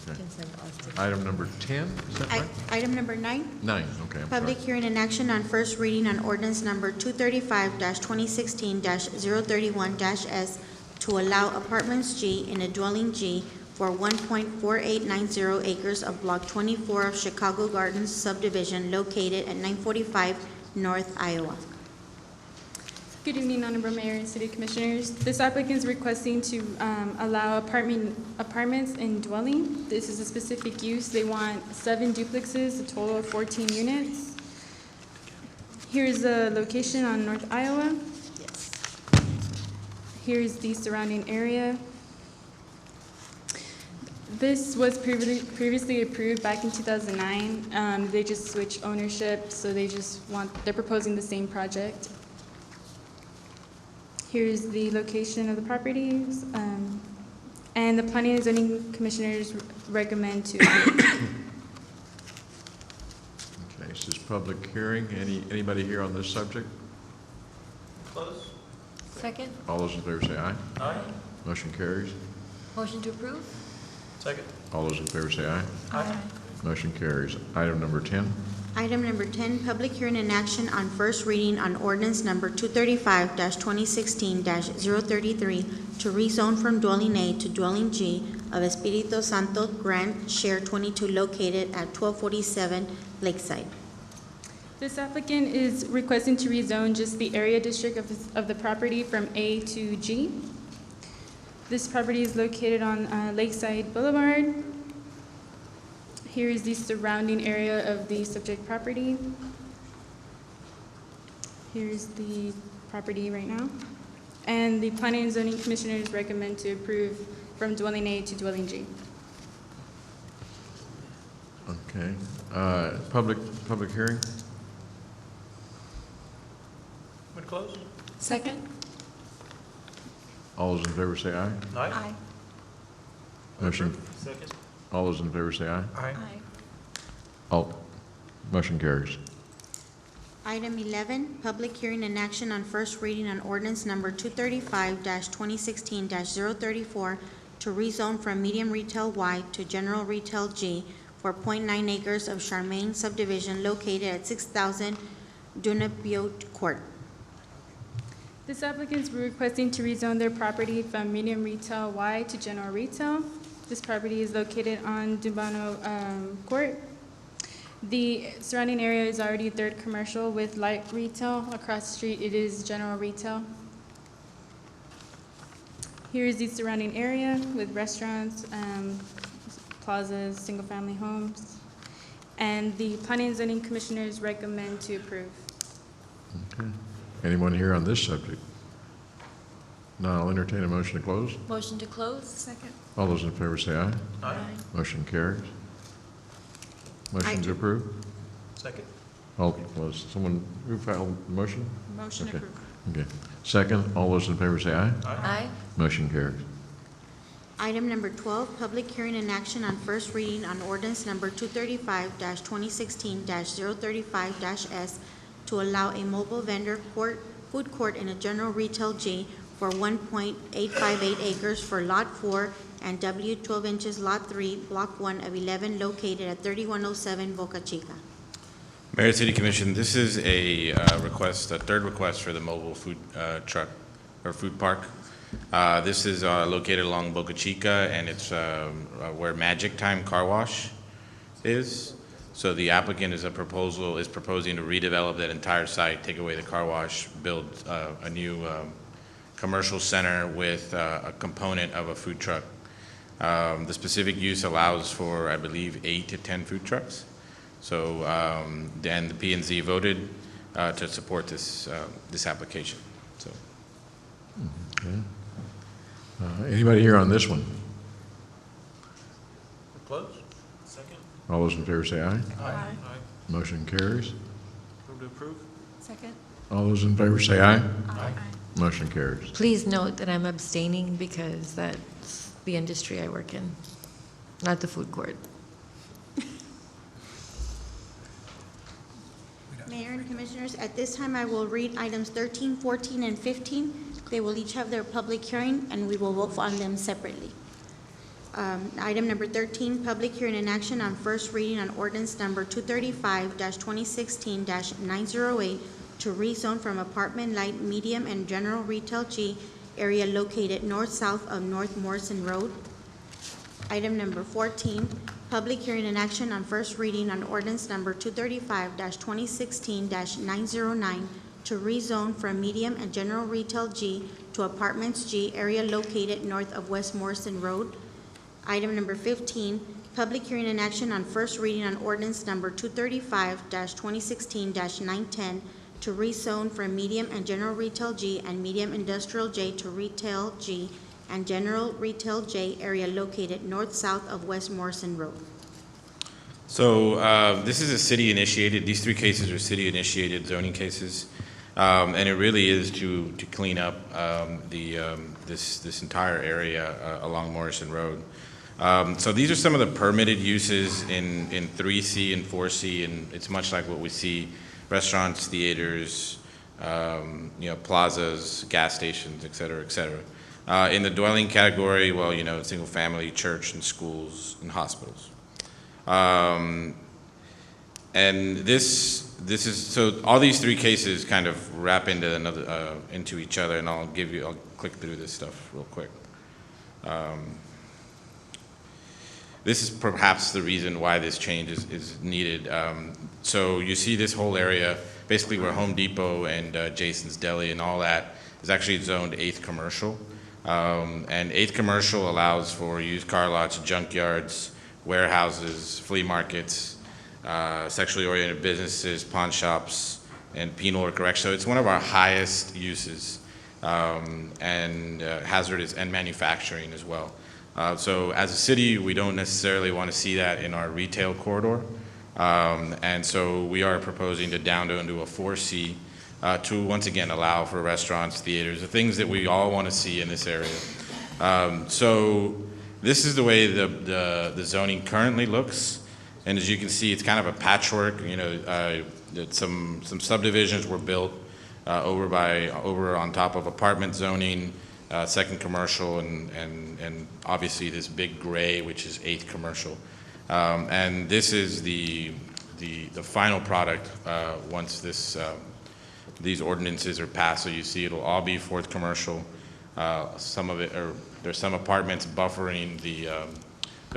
Okay. Can send Austin. Item number 10, is that right? Item number 9. 9, okay, I'm Public sorry. hearing and action on first reading on ordinance number 235-2016-031-S to allow apartments G in a dwelling G for 1.4890 acres of Block 24 of Chicago Gardens subdivision located at 945 North Iowa. Good evening, Honorable Mayor and City Commissioners. This applicant is requesting to allow apartments in dwelling. This is a specific use. They want 7 duplexes, a total of 14 units. Here's the location on North Iowa. Here's the surrounding area. This was previously approved back in 2009. They just switched ownership, so they're proposing the same project. Here's the location of the properties, and the Planning and Zoning Commissioners recommend to approve. Okay, this is public hearing. Anybody here on this subject? Close. Second? All those in favor say aye. Aye. Motion carries. Motion to approve? Second. All those in favor say aye. Aye. Motion carries. Item number 10. Item number 10, public hearing and action on first reading on ordinance number 235-2016-033 to rezone from dwelling A to dwelling G of Espirito Santo Grand Share 22 located at 1247 Lakeside. This applicant is requesting to rezone just the area district of the property from A to G. This property is located on Lakeside Boulevard. Here is the surrounding area of the subject property. Here's the property right now. And the Planning and Zoning Commissioners recommend to approve from dwelling A to dwelling G. Okay. Public hearing? Would close. Second? All those in favor say aye. Aye. Motion. Second. All those in favor say aye. Aye. All. Motion carries. Item 11, public hearing and action on first reading on ordinance number 235-2016-034 to rezone from medium retail Y to general retail G for .9 acres of Charmaine subdivision located at 6,000 Dunabutte Court. This applicant is requesting to rezone their property from medium retail Y to general retail. This property is located on Dubano Court. The surrounding area is already third commercial with light retail. Across the street, it is general retail. Here is the surrounding area with restaurants, plazas, single-family homes. And the Planning and Zoning Commissioners recommend to approve. Okay. Anyone here on this subject? No, I'll entertain a motion to close. Motion to close? Second. All those in favor say aye. Aye. Motion carries. Motion to approve? Second. Oh, was someone who filed the motion? Motion Okay. approved. Okay. Second, all those in favor say aye. Aye. Motion carries. Item number 12, public hearing and action on first reading on ordinance number 235-2016-035-S to allow a mobile vendor food court in a general retail G for 1.858 acres for Lot 4 and W 12 inches Lot 3, Block 1 of 11 located at 3107 Boca Chica. Mayor, City Commission, this is a request, a third request for the mobile food truck or food park. This is located along Boca Chica, and it's where Magic Time Car Wash is. So the applicant is proposing to redevelop that entire site, take away the car wash, build a new commercial center with a component of a food truck. The specific use allows for, I believe, 8 to 10 food trucks. So then the P&Z voted to support this application. So. Okay. Anybody here on this one? Close? Second? All those in favor say aye. Aye. Motion carries. Move to approve? Second. All those in favor say aye. Aye. Motion carries. Please note that I'm abstaining because that's the industry I work in, not the food court. Mayor and Commissioners, at this time, I will read items 13, 14, and 15. They will each have their public hearing, and we will vote on them separately. Item number 13, public hearing and action on first reading on ordinance number 235-2016-908 to rezone from apartment light, medium, and general retail G area located north-south of North Morrison Road. Item number 14, public hearing and action on first reading on ordinance number 235-2016-909 to rezone from medium and general retail G to apartments G area located north of West Morrison Road. Item number 15, public hearing and action on first reading on ordinance number 235-2016-910 to rezone from medium and general retail G and medium industrial J to retail G and general retail J area located north-south of West Morrison Road. So this is a city-initiated, these 3 cases are city-initiated zoning cases, and it really is to clean up this entire area along Morrison Road. So these are some of the permitted uses in 3C and 4C, and it's much like what we see: restaurants, theaters, plazas, gas stations, et cetera, et cetera. In the dwelling category, well, single family, church, and schools, and hospitals. And this is, so all these 3 cases kind of wrap into each other, and I'll click through this stuff real quick. This is perhaps the reason why this change is needed. So you see this whole area, basically where Home Depot and Jason's Deli and all that is actually zoned 8th commercial. And 8th commercial allows for used car lots, junkyards, warehouses, flea markets, sexually oriented businesses, pawn shops, and penal or correction. So it's one of our highest uses, and hazardous and manufacturing as well. So as a city, we don't necessarily want to see that in our retail corridor. And so we are proposing to down into a 4C to once again allow for restaurants, theaters, the things that we all want to see in this area. So this is the way the zoning currently looks. And as you can see, it's kind of a patchwork. Some subdivisions were built over on top of apartment zoning, second commercial, and obviously this big gray, which is 8th commercial. And this is the final product once these ordinances are passed. So you see it'll all be 4th commercial. Some of it, or there's some apartments buffering the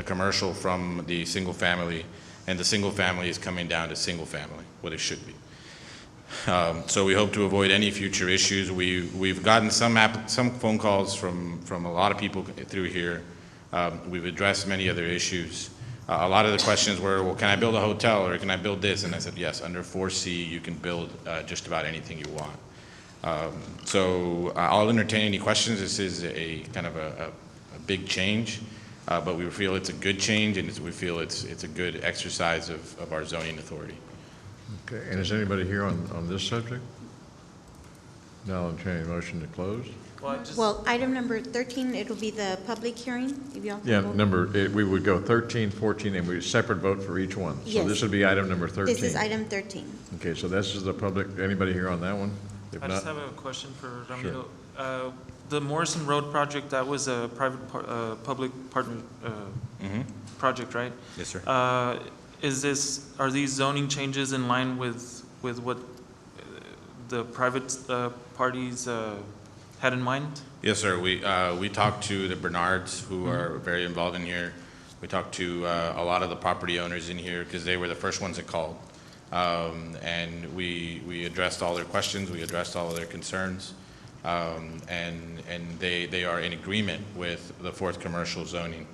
commercial from the single family, and the single family is coming down to single family, what it should be. So we hope to avoid any future issues. We've gotten some phone calls from a lot of people through here. We've addressed many other issues. A lot of the questions were, well, can I build a hotel, or can I build this? And I said, yes, under 4C, you can build just about anything you want. So I'll entertain any questions. This is a kind of a big change, but we feel it's a good change, and we feel it's a good exercise of our zoning authority. Okay, and is anybody here on this subject? Now I'll entertain a motion to close. Well, item number 13, it'll be the public hearing, if y'all can Yeah, vote. we would go 13, 14, and we separate vote for each one. So Yes. this would be item number 13. This is item 13. Okay, so this is the public, anybody here on that one? If I just not, have a question for Sure. Ramiro. The Morrison Road project, that was a public partner project, right? Yes, sir. Are these zoning changes in line with what the private parties had in mind? Yes, sir. We talked to the Bernards, who are very involved in here. We talked to a lot of the property owners in here because they were the first ones that called. And we addressed all their questions, we addressed all of their concerns. And they are in agreement with the fourth commercial zoning.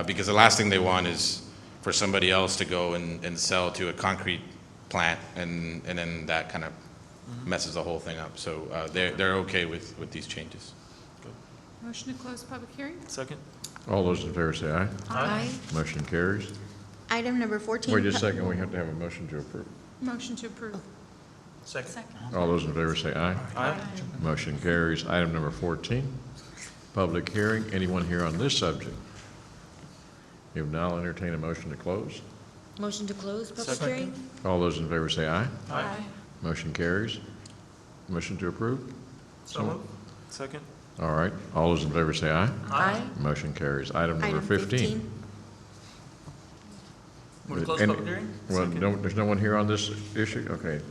Because the last thing they want is for somebody else to go and sell to a concrete plant, and then that kind of messes the whole thing up. So they're okay with these changes. Motion to close public hearing? Second? All those in favor say aye. Aye. Motion carries. Item number 14. Wait just a second, we have to have a motion to approve. Motion to approve. Second. All those in favor say aye. Aye. Motion carries. Item number 14, public hearing. Anyone here on this subject? If not, I'll entertain a motion to close. Motion to close public hearing? All those in favor say aye. Aye. Motion carries. Motion to approve? So moved. Second? All right. All those in favor say aye. Aye. Motion carries. Item number Item 15. Want to close Any- public hearing? Well, there's no one here on this issue? Okay.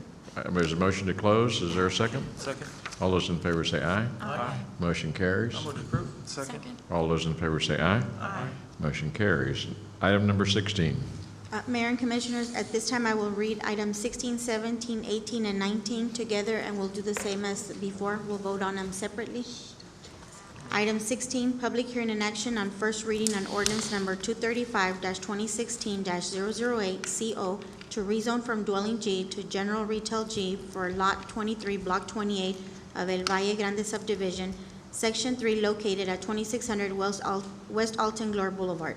There's a motion to close. Is there a second? Second? All those in favor say aye. Aye. Motion carries. I would approve. Second? All those in favor say aye. Aye. Motion carries. Item number 16. Mayor and Commissioners, at this time, I will read items 16, 17, 18, and 19 together, and we'll do the same as before. We'll vote on them separately. Item 16, public hearing and action on first reading on ordinance number 235-2016-008 CO to rezone from dwelling G to general retail G for Lot 23, Block 28 of El Valle Grande subdivision, Section 3, located at 2600 West Alton Glore Boulevard.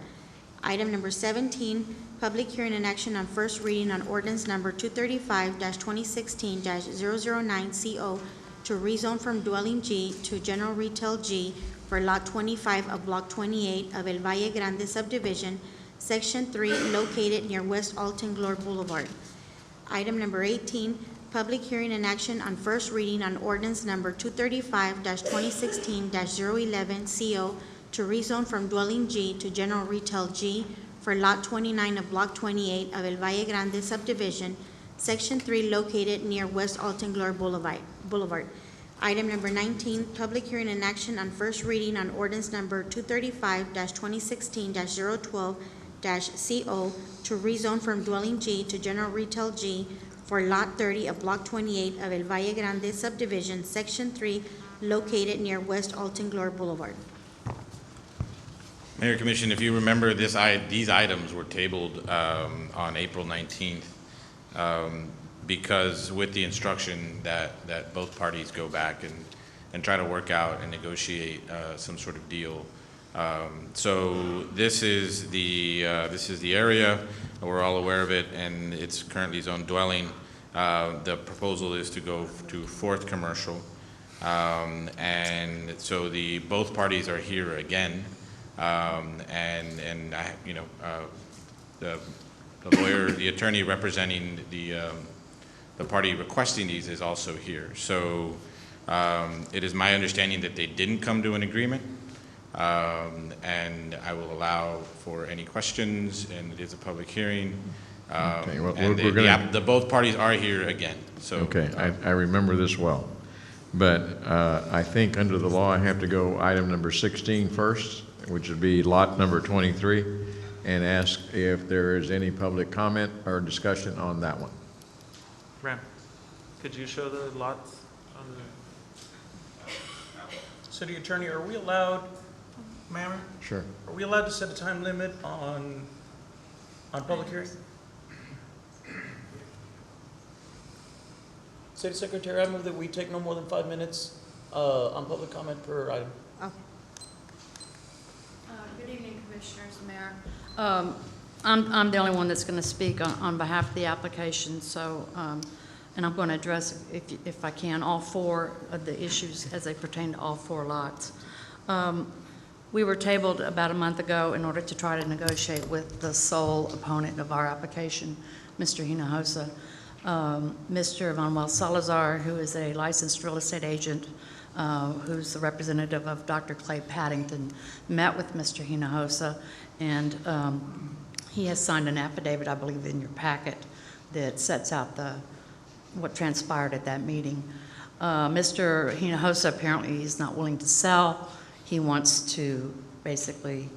Item number 17, public hearing and action on first reading on ordinance number 235-2016-009 CO to rezone from dwelling G to general retail G for Lot 25 of Block 28 of El Valle Grande subdivision, Section 3, located near West Alton Glore Boulevard. Item number 18, public hearing and action on first reading on ordinance number 235-2016-011 CO to rezone from dwelling G to general retail G for Lot 29 of Block 28 of El Valle Grande subdivision, Section 3, located near West Alton Glore Boulevard. Item number 19, public hearing and action on first reading on ordinance number 235-2016-012 CO to rezone from dwelling G to general retail G for Lot 30 of Block 28 of El Valle Grande subdivision, Section 3, located near West Alton Glore Boulevard. Mayor, Commission, if you remember, these items were tabled on April 19th because with the instruction that both parties go back and try to work out and negotiate some sort of deal. So this is the area. We're all aware of it, and it's currently zone dwelling. The proposal is to go to fourth commercial, and so both parties are here again. And I, the lawyer, the attorney representing the party requesting these is also here. So it is my understanding that they didn't come to an agreement, and I will allow for any questions, and it is a public hearing. Okay, well, and we're gonna- both parties are here again. So Okay, I remember this well. But I think under the law, I have to go item number 16 first, which would be lot number 23, and ask if there is any public comment or discussion on that one. Ram, could you show the lots on the? City Attorney, are we allowed, ma'am, Sure. are we allowed to set a time limit on public hearing? City Secretary, I move that we take no more than 5 minutes on public comment per item. Okay. Good evening, Commissioners, Mayor. I'm the only one that's going to speak on behalf of the application, so, and I'm going to address, if I can, all four of the issues as they pertain to all four lots. We were tabled about a month ago in order to try to negotiate with the sole opponent of our application, Mr. Hinojosa. Mr. Manuel Salazar, who is a licensed real estate agent, who's the representative of Dr. Clay Paddington, met with Mr. Hinojosa, and he has signed an affidavit, I believe, in your packet that sets out what transpired at that meeting. Mr. Hinojosa apparently is not willing to sell. He wants to basically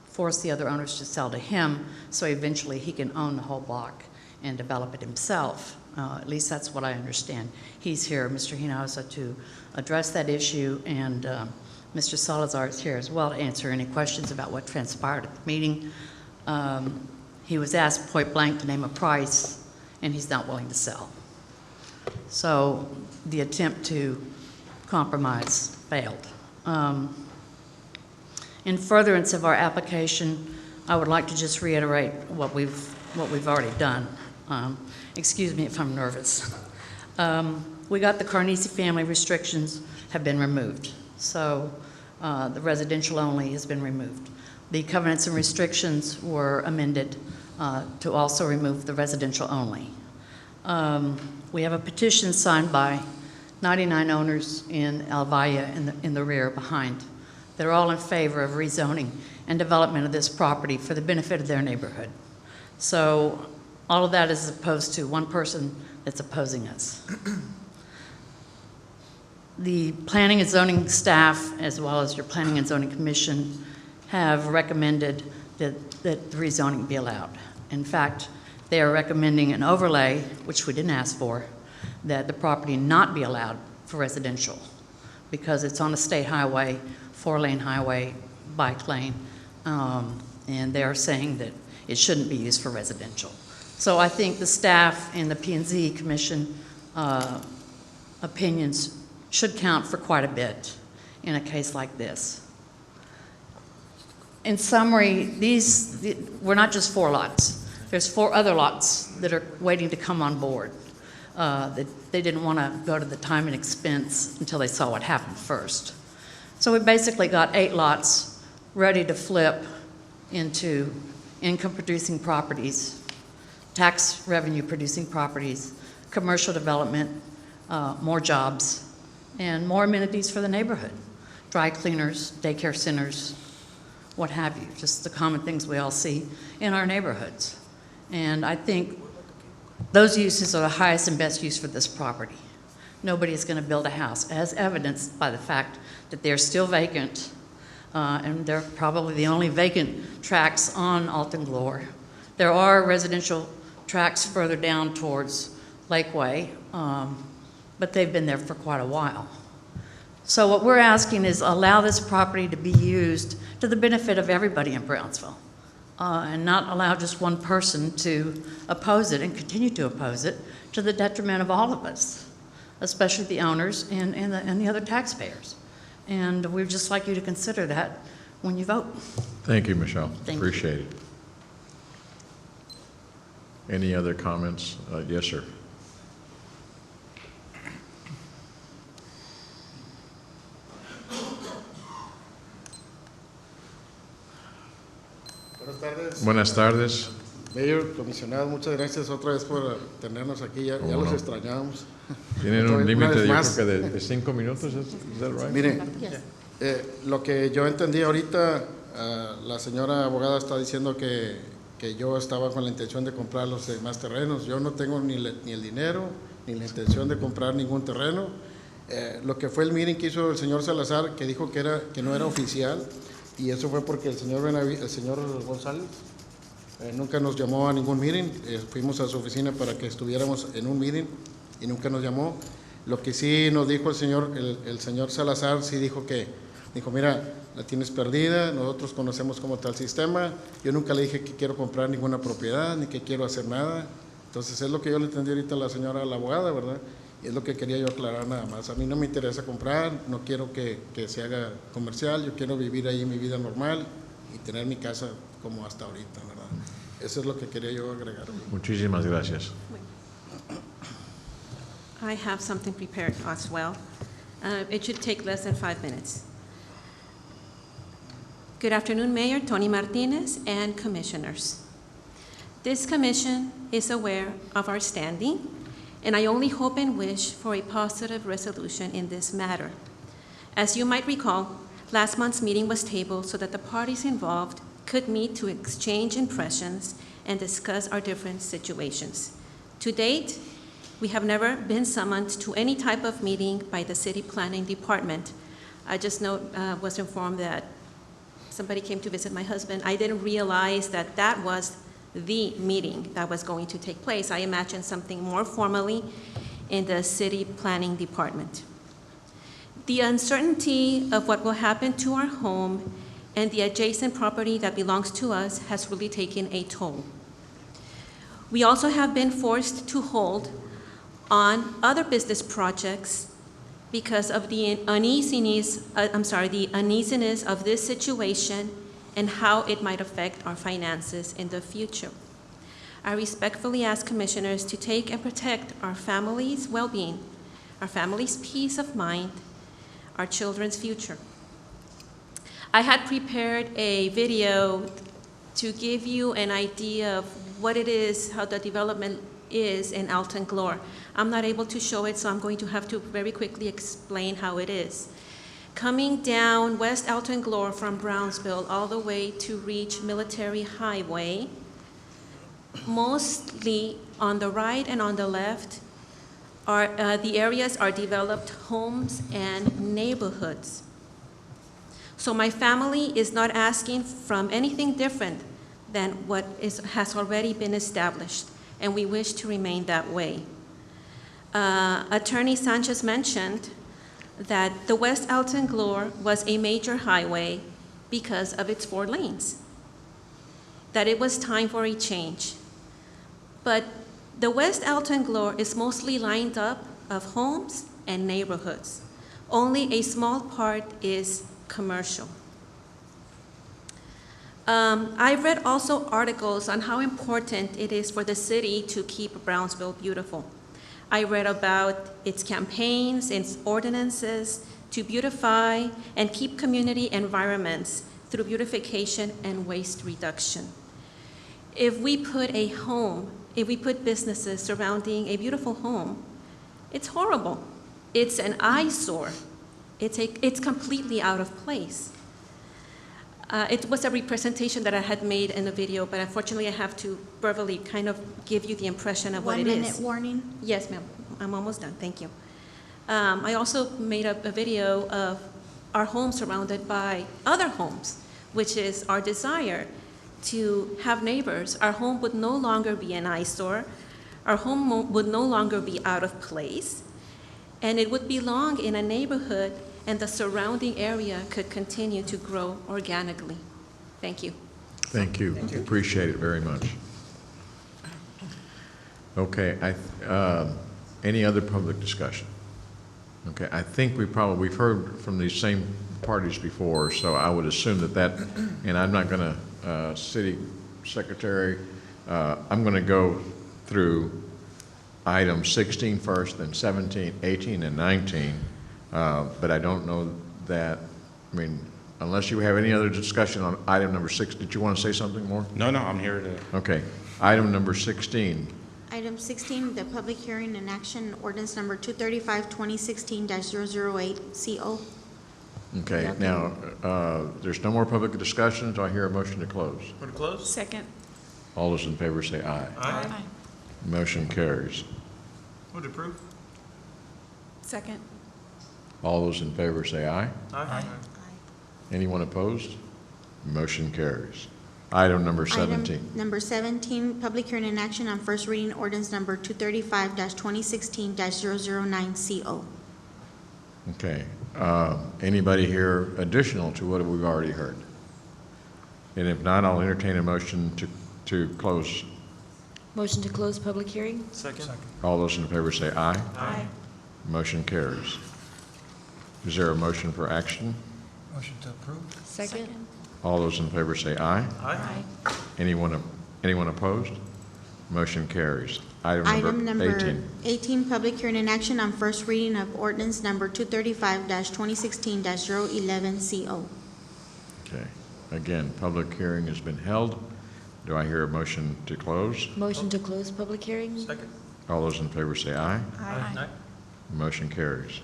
force the other owners to sell to him, so eventually he can own the whole block and develop it himself. At least that's what I understand. He's here, Mr. Hinojosa, to address that issue, and Mr. Salazar is here as well to answer any questions about what transpired at the meeting. He was asked point blank to name a price, and he's not willing to sell. So the attempt to compromise failed. In furtherance of our application, I would like to just reiterate what we've already done. Excuse me if I'm nervous. We got the Carnesi family restrictions have been removed. So the residential only has been removed. The covenants and restrictions were amended to also remove the residential only. We have a petition signed by 99 owners in El Valle in the rear behind. They're all in favor of rezoning and development of this property for the benefit of their neighborhood. So all of that is opposed to one person that's opposing us. The Planning and Zoning staff, as well as your Planning and Zoning Commission, have recommended that the rezoning be allowed. In fact, they are recommending an overlay, which we didn't ask for, that the property not be allowed for residential because it's on a state highway, 4-lane highway, bike lane, and they're saying that it shouldn't be used for residential. So I think the staff and the P&Z Commission opinions should count for quite a bit in a case like this. In summary, we're not just 4 lots. There's 4 other lots that are waiting to come on board. They didn't want to go to the time and expense until they saw what happened first. So we basically got 8 lots ready to flip into income-producing properties, tax revenue-producing properties, commercial development, more jobs, and more amenities for the neighborhood. Dry cleaners, daycare centers, what have you, just the common things we all see in our neighborhoods. And I think those uses are the highest and best use for this property. Nobody is going to build a house, as evidenced by the fact that they're still vacant, and they're probably the only vacant tracts on Alton Glore. There are residential tracts further down towards Lakeway, but they've been there for quite a while. So what we're asking is allow this property to be used to the benefit of everybody in Brownsville, and not allow just one person to oppose it and continue to oppose it to the detriment of all of us, especially the owners and the other taxpayers. And we'd just like you to consider that when you vote. Thank you, Michelle. Thank you. Appreciate it. Any other comments? Yes, sir. Buenas tardes. Buenas tardes. Mayor, comisionado, muchas gracias otra vez por tenernos aquí, ya los no? extrañamos. Tienen Otra un vez, límite, una vez yo más. creo que de 5 minutos, ¿is that right? Mire, lo que yo entendí ahorita, la señora abogada está diciendo que yo estaba con la intención de comprar los demás terrenos. Yo no tengo ni el dinero, ni la intención de comprar ningún terreno. Lo que fue el meeting que hizo el señor Salazar, que dijo que no era oficial, y eso fue porque el señor González nunca nos llamó a ningún meeting. Fuimos a su oficina para que estuviéramos en un meeting y nunca nos llamó. Lo que sí nos dijo el señor Salazar, sí dijo mira, la tienes perdida, nosotros conocemos cómo está el sistema, yo nunca le dije que quiero comprar ninguna propiedad, ni que quiero hacer nada. Entonces es lo que yo le entendí ahorita a la señora, la abogada, ¿verdad? Y es lo que quería yo aclarar nada más. A mí no me interesa comprar, no quiero que se haga comercial, yo quiero vivir ahí mi vida normal y tener mi casa como hasta ahorita, ¿verdad? Eso es lo que quería yo agregar. Muchísimas gracias. I have something prepared as well. It should take less than 5 minutes. Good afternoon, Mayor Tony Martinez and Commissioners. This commission is aware of our standing, and I only hope and wish for a positive resolution in this matter. As you might recall, last month's meeting was tabled so that the parties involved could meet to exchange impressions and discuss our different situations. To date, We have never been summoned to any type of meeting by the city planning department. I just was informed that somebody came to visit my husband. I didn't realize that that was the meeting that was going to take place. I imagined something more formally in the city planning department. The uncertainty of what will happen to our home and the adjacent property that belongs to us has really taken a toll. We also have been forced to hold on other business projects because of the uneasiness of this situation and how it might affect our finances in the future. I respectfully ask commissioners to take and protect our family's well-being, our family's peace of mind, our children's future. I had prepared a video to give you an idea of what it is, how the development is in Alton Glore. I'm not able to show it, so I'm going to have to very quickly explain how it is. Coming down West Alton Glore from Brownsville all the way to reach Military Highway, mostly on the right and on the left, the areas are developed homes and neighborhoods. So my family is not asking from anything different than what has already been established, and we wish to remain that way. Attorney Sanchez mentioned that the West Alton Glore was a major highway because of its 4 lanes, that it was time for a change. But the West Alton Glore is mostly lined up of homes and neighborhoods. Only a small part is commercial. I've read also articles on how important it is for the city to keep Brownsville beautiful. I read about its campaigns, its ordinances to beautify and keep community environments through beautification and waste reduction. If we put businesses surrounding a beautiful home, it's horrible. It's an eyesore. It's completely out of place. It was a representation that I had made in the video, but unfortunately I have to verbally kind of give you the impression of what it is. 1 minute warning. Yes, ma'am. I'm almost done. Thank you. I also made a video of our home surrounded by other homes, which is our desire to have neighbors. Our home would no longer be an eyesore. Our home would no longer be out of place, and it would belong in a neighborhood, and the surrounding area could continue to grow organically. Thank you. Thank you. Appreciate it very much. Okay, any other public discussion? Okay, I think we've heard from these same parties before, so I would assume that, and I'm not gonna, City Secretary, I'm gonna go through items 16 first, then 17, 18, and 19, but I don't know that, I mean, unless you have any other discussion on item number 6, did you want to say something more? No, I'm here to. Okay, item number 16. Item 16, the public hearing and action ordinance number 235-2016-008 CO. Okay, now, there's no more public discussion, do I hear a motion to close? Want to close? Second. All those in favor say aye. Aye. Motion carries. Would approve? Second. All those in favor say aye. Aye. Anyone opposed? Motion carries. Item number 17. Item number 17, public hearing and action on first reading ordinance number 235-2016-009 CO. Okay, anybody here additional to what we've already heard? And if not, I'll entertain a motion to close. Motion to close public hearing? Second. All those in favor say aye. Aye. Motion carries. Is there a motion for action? Motion to approve. Second? All those in favor say aye. Aye. Anyone opposed? Motion carries. Item number 18. 18, public hearing and action on first reading of ordinance number 235-2016-011 CO. Okay, again, public hearing has been held. Do I hear a motion to close? Motion to close public hearing? Second. All those in favor say aye. Aye. Motion carries.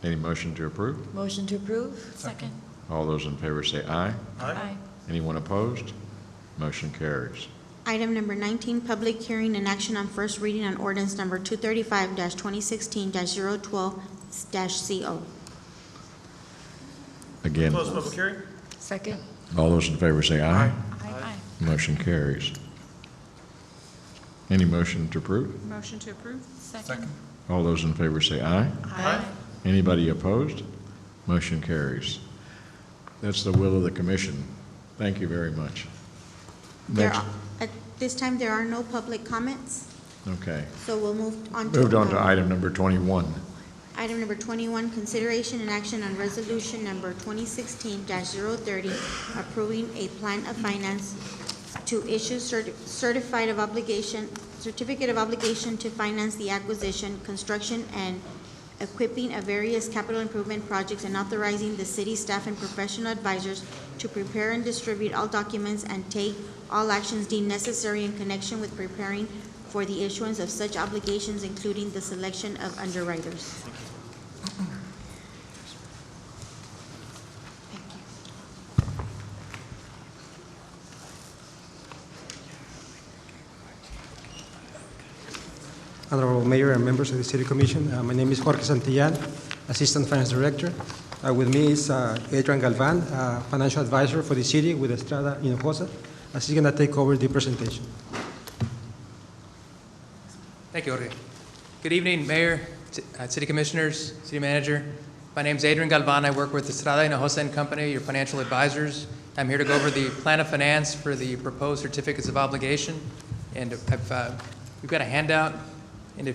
Any motion to approve? Motion to approve? Second. All those in favor say aye. Aye. Anyone opposed? Motion carries. Item number 19, public hearing and action on first reading on ordinance number 235-2016-012-CO. Again, Close public hearing? Second. all those in favor say aye. Aye. Motion carries. Any motion to approve? Motion to approve? Second. All those in favor say aye. Aye. Anybody opposed? Motion carries. That's the will of the commission. Thank you very much. Next, At this time, there are no public comments, okay. so we'll move on to. Moved on to item number 21. Item number 21, consideration and action on resolution number 2016-030, approving a plan of finance to issue certificate of obligation to finance the acquisition, construction, and equipping of various capital improvement projects, and authorizing the city staff and professional advisors to prepare and distribute all documents and take all actions deemed necessary in connection with preparing for the issuance of such obligations, including the selection of underwriters. Honorable Mayor and members of the City Commission, my name is Jorge Santillan, Assistant Finance Director. With me is Adrian Galvan, Financial Advisor for the City with Estrada Hinojosa, as he's going to take over the presentation. Thank you, Jorge. Good evening, Mayor, City Commissioners, City Manager. My name is Adrian Galvan. I work with Estrada Hinojosa and Company, your financial advisors. I'm here to go over the plan of finance for the proposed certificates of obligation. And we've got a handout. And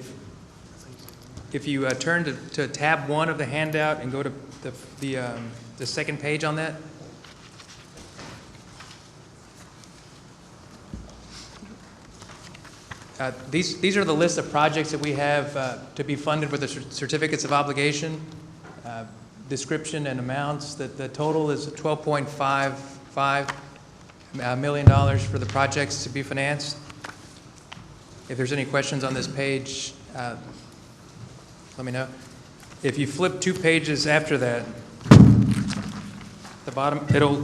if you turn to tab 1 of the handout and go to the second page on that. These are the list of projects that we have to be funded with the certificates of obligation, description and amounts. The total is $12.55 million for the projects to be financed. If there's any questions on this page, let me know. If you flip 2 pages after that, the bottom, it'll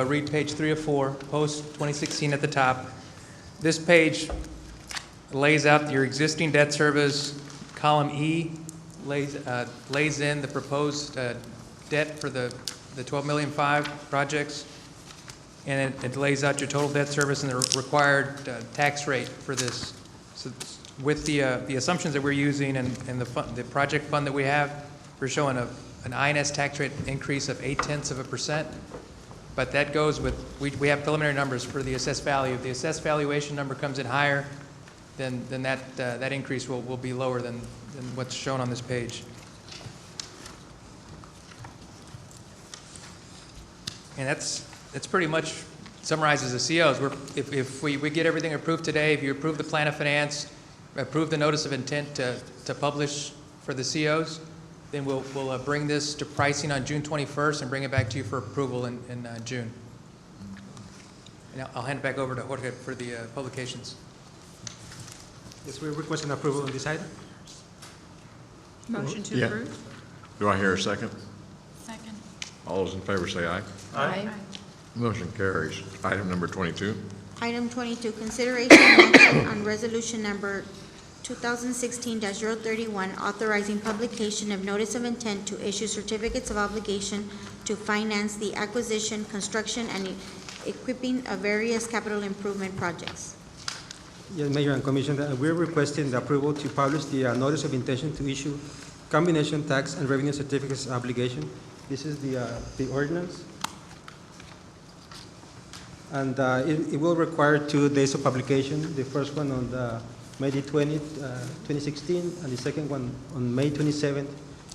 read page 3 of 4, post 2016 at the top. This page lays out your existing debt service. Column E lays in the proposed debt for the $12.5 million projects, and it lays out your total debt service and the required tax rate for this. So with the assumptions that we're using and the project fund that we have, we're showing an INS tax rate increase of 0.8%. But that goes with, we have preliminary numbers for the assessed value. If the assessed valuation number comes in higher, then that increase will be lower than what's shown on this page. And that's pretty much summarizes the COs. If we get everything approved today, if you approve the plan of finance, approve the notice of intent to publish for the COs, then we'll bring this to pricing on June 21st and bring it back to you for approval in June. And I'll hand it back over to Jorge for the publications. Yes, we're requesting approval on this item. Motion to approve? Do I hear a second? Second. All those in favor say aye. Aye. Motion carries. Item number 22. Item 22, consideration and action on resolution number 2016-031, authorizing publication of notice of intent to issue certificates of obligation to finance the acquisition, construction, and equipping of various capital improvement projects. Yes, Mayor and Commissioner, we're requesting the approval to publish the notice of intention to issue combination tax and revenue certificates of obligation. This is the ordinance. And it will require 2 days of publication, the first one on May 20th, 2016, and the second one on May 27th,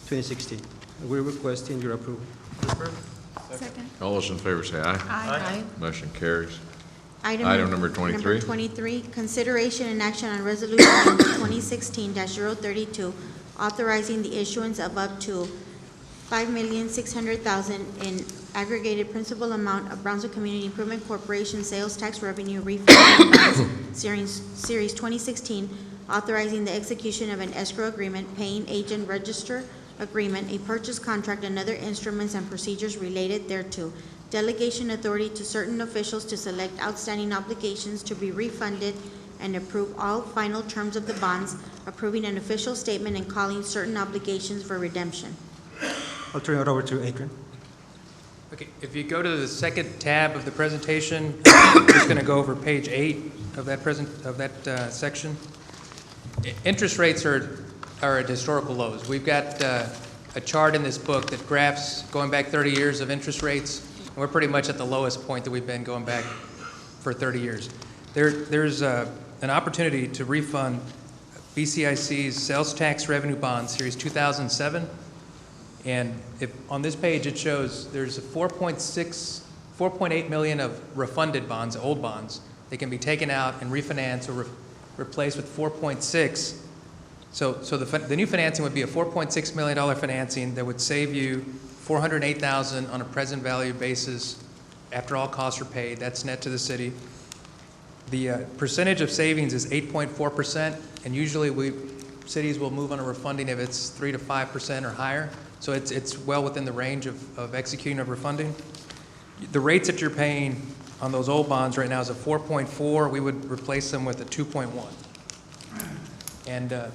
2016. We're requesting your approval. Second. All those in favor say aye. Aye. Motion carries. Item number 23. Number 23, consideration and action on resolution number 2016-032, authorizing the issuance of up to $5,600,000 in aggregated principal amount of Brownsville Community Improvement Corporation sales tax revenue refund bonds, Series 2016, authorizing the execution of an escrow agreement, paying agent register agreement, a purchase contract, and other instruments and procedures related thereto. delegation authority to certain officials to select outstanding obligations to be refunded and approve all final terms of the bonds, approving an official statement and calling certain obligations for redemption. I'll turn it over to Adrian. Okay, if you go to the second tab of the presentation, I'm just going to go over page 8 of that section. Interest rates are at historical lows. We've got a chart in this book that graphs going back 30 years of interest rates, and we're pretty much at the lowest point that we've been going back for 30 years. There's an opportunity to refund BCIC's sales tax revenue bond, series 2007. And if on this page it shows there's a 4.8 million of refunded bonds, old bonds. They can be taken out and refinanced or replaced with 4.6. So the new financing would be a $4.6 million financing that would save you $408,000 on a present value basis after all costs are paid. That's net to the city. The percentage of savings is 8.4%, and usually cities will move on a refunding if it's 3 to 5% or higher. So it's well within the range of executing a refunding. The rates that you're paying on those old bonds right now is a 4.4. We would replace them with a 2.1. And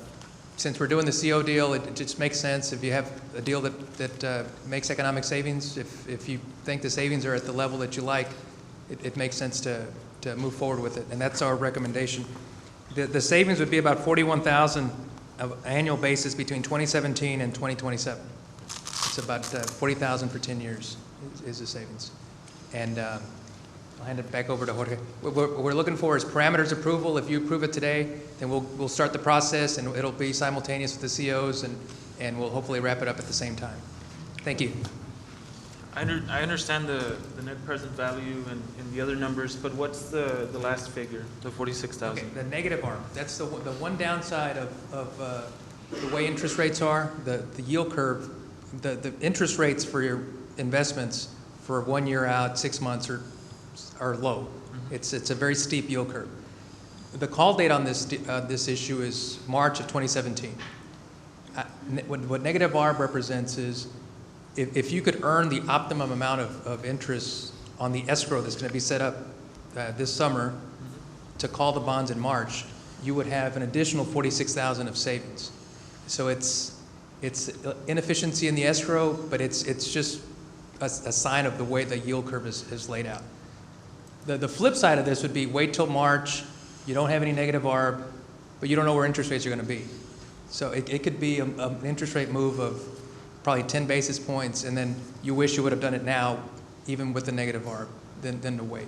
since we're doing the CO deal, it just makes sense. If you have a deal that makes economic savings, if you think the savings are at the level that you like, it makes sense to move forward with it. And that's our recommendation. The savings would be about $41,000 of annual basis between 2017 and 2027. It's about $40,000 for 10 years is the savings. And I'll hand it back over to Jorge. What we're looking for is parameters approval. If you approve it today, then we'll start the process, and it'll be simultaneous with the COs, and we'll hopefully wrap it up at the same time. Thank you. I understand the net present value and the other numbers, but what's the last figure, the 46,000? Okay, the negative arm. That's the one downside of the way interest rates are. The yield curve, the interest rates for your investments for 1 year out, 6 months are low. Mm-hmm. It's a very steep yield curve. The call date on this issue is March of 2017. What negative arb represents is if you could earn the optimum amount of interest on the escrow that's going to be set up this summer to call the bonds in March, you would have an additional $46,000 of savings. So it's inefficiency in the escrow, but it's just a sign of the way the yield curve is laid out. The flip side of this would be wait till March, you don't have any negative arb, but you don't know where interest rates are going to be. So it could be an interest rate move of probably 10 basis points, and then you wish you would have done it now, even with the negative arb, than to wait.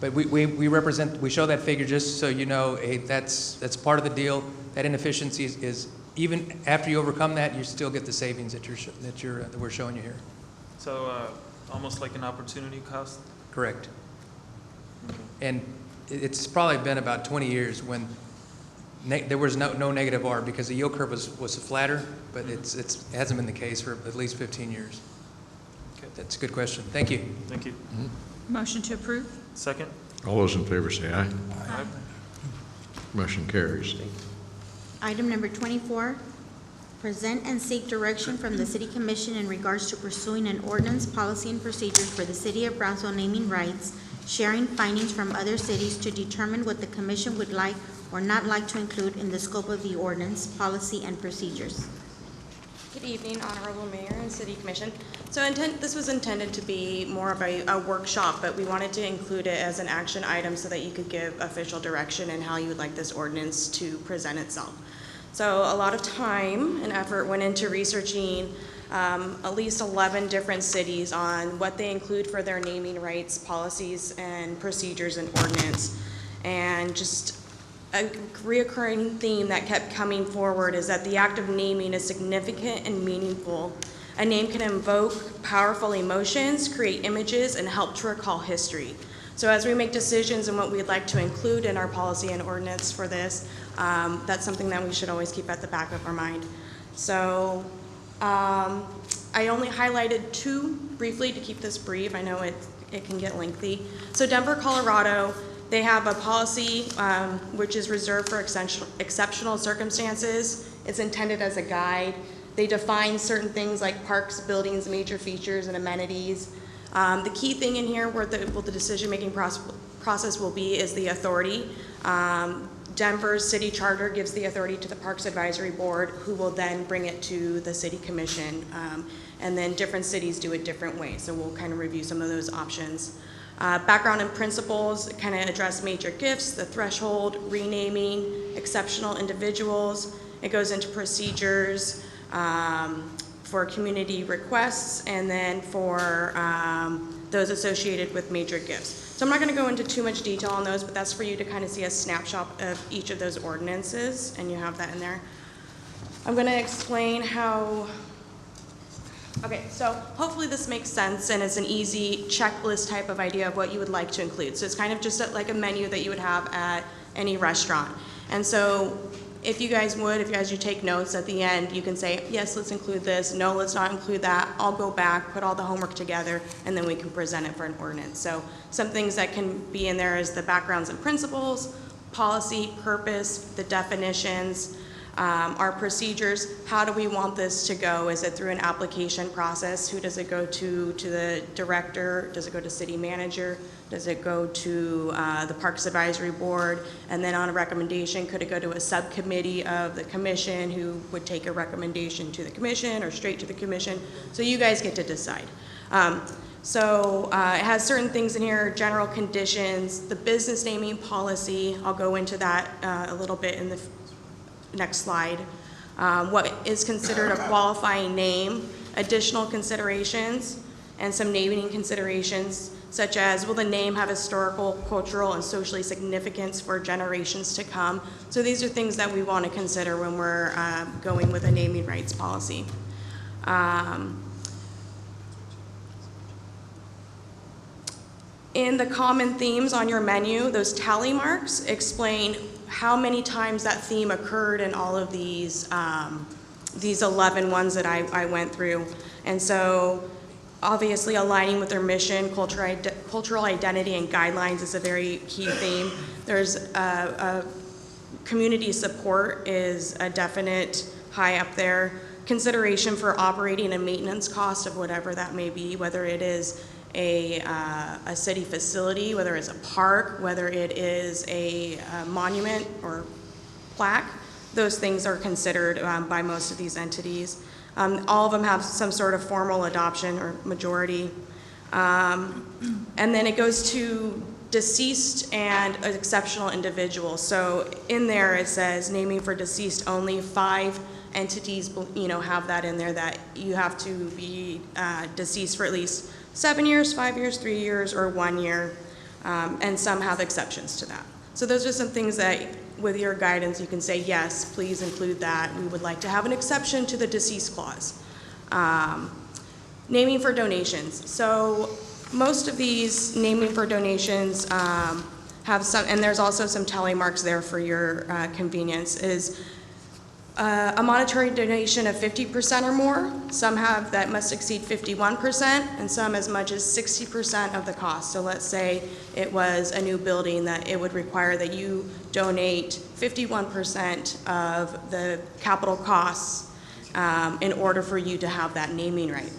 But we show that figure just so you know, hey, that's part of the deal. That inefficiency is even after you overcome that, you still get the savings that we're showing you here. So almost like an opportunity cost? Correct. Okay. And it's probably been about 20 years when there was no negative arb because the yield curve was flatter, but it hasn't been the case for at least 15 years. Okay. That's a good question. Thank you. Thank you. Mm-hmm. Motion to approve? Second. All those in favor say aye. Aye. Motion carries. Item number 24, present and seek direction from the City Commission in regards to pursuing an ordinance, policy, and procedures for the City of Brownsville naming rights, sharing findings from other cities to determine what the Commission would like or not like to include in the scope of the ordinance, policy, and procedures. Good evening, Honorable Mayor and City Commission. So this was intended to be more of a workshop, but we wanted to include it as an action item so that you could give official direction and how you would like this ordinance to present itself. So a lot of time and effort went into researching at least 11 different cities on what they include for their naming rights, policies, and procedures and ordinance. And just a reoccurring theme that kept coming forward is that the act of naming is significant and meaningful. A name can invoke powerful emotions, create images, and help to recall history. So as we make decisions on what we'd like to include in our policy and ordinance for this, that's something that we should always keep at the back of our mind. So I only highlighted 2 briefly to keep this brief. I know it can get lengthy. So Denver, Colorado, they have a policy which is reserved for exceptional circumstances. It's intended as a guide. They define certain things like parks, buildings, major features, and amenities. The key thing in here where the decision-making process will be is the authority. Denver's city charter gives the authority to the Parks Advisory Board, who will then bring it to the city commission. And then different cities do it different ways, so we'll kind of review some of those options. Background and principles kind of address major gifts, the threshold, renaming, exceptional individuals. It goes into procedures for community requests, and then for those associated with major gifts. So I'm not going to go into too much detail on those, but that's for you to kind of see a snapshot of each of those ordinances, and you have that in there. I'm going to explain how. Okay, so hopefully this makes sense, and it's an easy checklist type of idea of what you would like to include. So it's kind of just like a menu that you would have at any restaurant. And so if you guys as you take notes at the end, you can say, yes, let's include this, no, let's not include that. I'll go back, put all the homework together, and then we can present it for an ordinance. So some things that can be in there is the backgrounds and principles, policy, purpose, the definitions, our procedures. How do we want this to go? Is it through an application process? Who does it go to the director? Does it go to city manager? Does it go to the Parks Advisory Board? And then on a recommendation, could it go to a subcommittee of the commission who would take a recommendation to the commission or straight to the commission? So you guys get to decide. It has certain things in here, general conditions, the business naming policy. I'll go into that a little bit in the next slide. What is considered a qualifying name, additional considerations, and some naming considerations, such as will the name have historical, cultural, and socially significance for generations to come? So these are things that we want to consider when we're going with a naming rights policy. In the common themes on your menu, those tally marks explain how many times that theme occurred in all of these 11 ones that I went through. And so obviously aligning with their mission, cultural identity, and guidelines is a very key theme. There's community support is a definite high up there. Consideration for operating and maintenance cost of whatever that may be, whether it is a city facility, whether it's a park, whether it is a monument or plaque. Those things are considered by most of these entities. All of them have some sort of formal adoption or majority. And then it goes to deceased and exceptional individuals. So in there it says naming for deceased only. 5 entities, have that in there, that you have to be deceased for at least 7 years, 5 years, 3 years, or 1 year, and some have exceptions to that. So those are some things that, with your guidance, you can say, yes, please include that. We would like to have an exception to the deceased clause. Naming for donations. So most of these naming for donations have some, and there's also some tally marks there for your convenience, is a monetary donation of 50% or more. Some have that must exceed 51%, and some as much as 60% of the cost. So let's say it was a new building, that it would require that you donate 51% of the capital costs in order for you to have that naming right.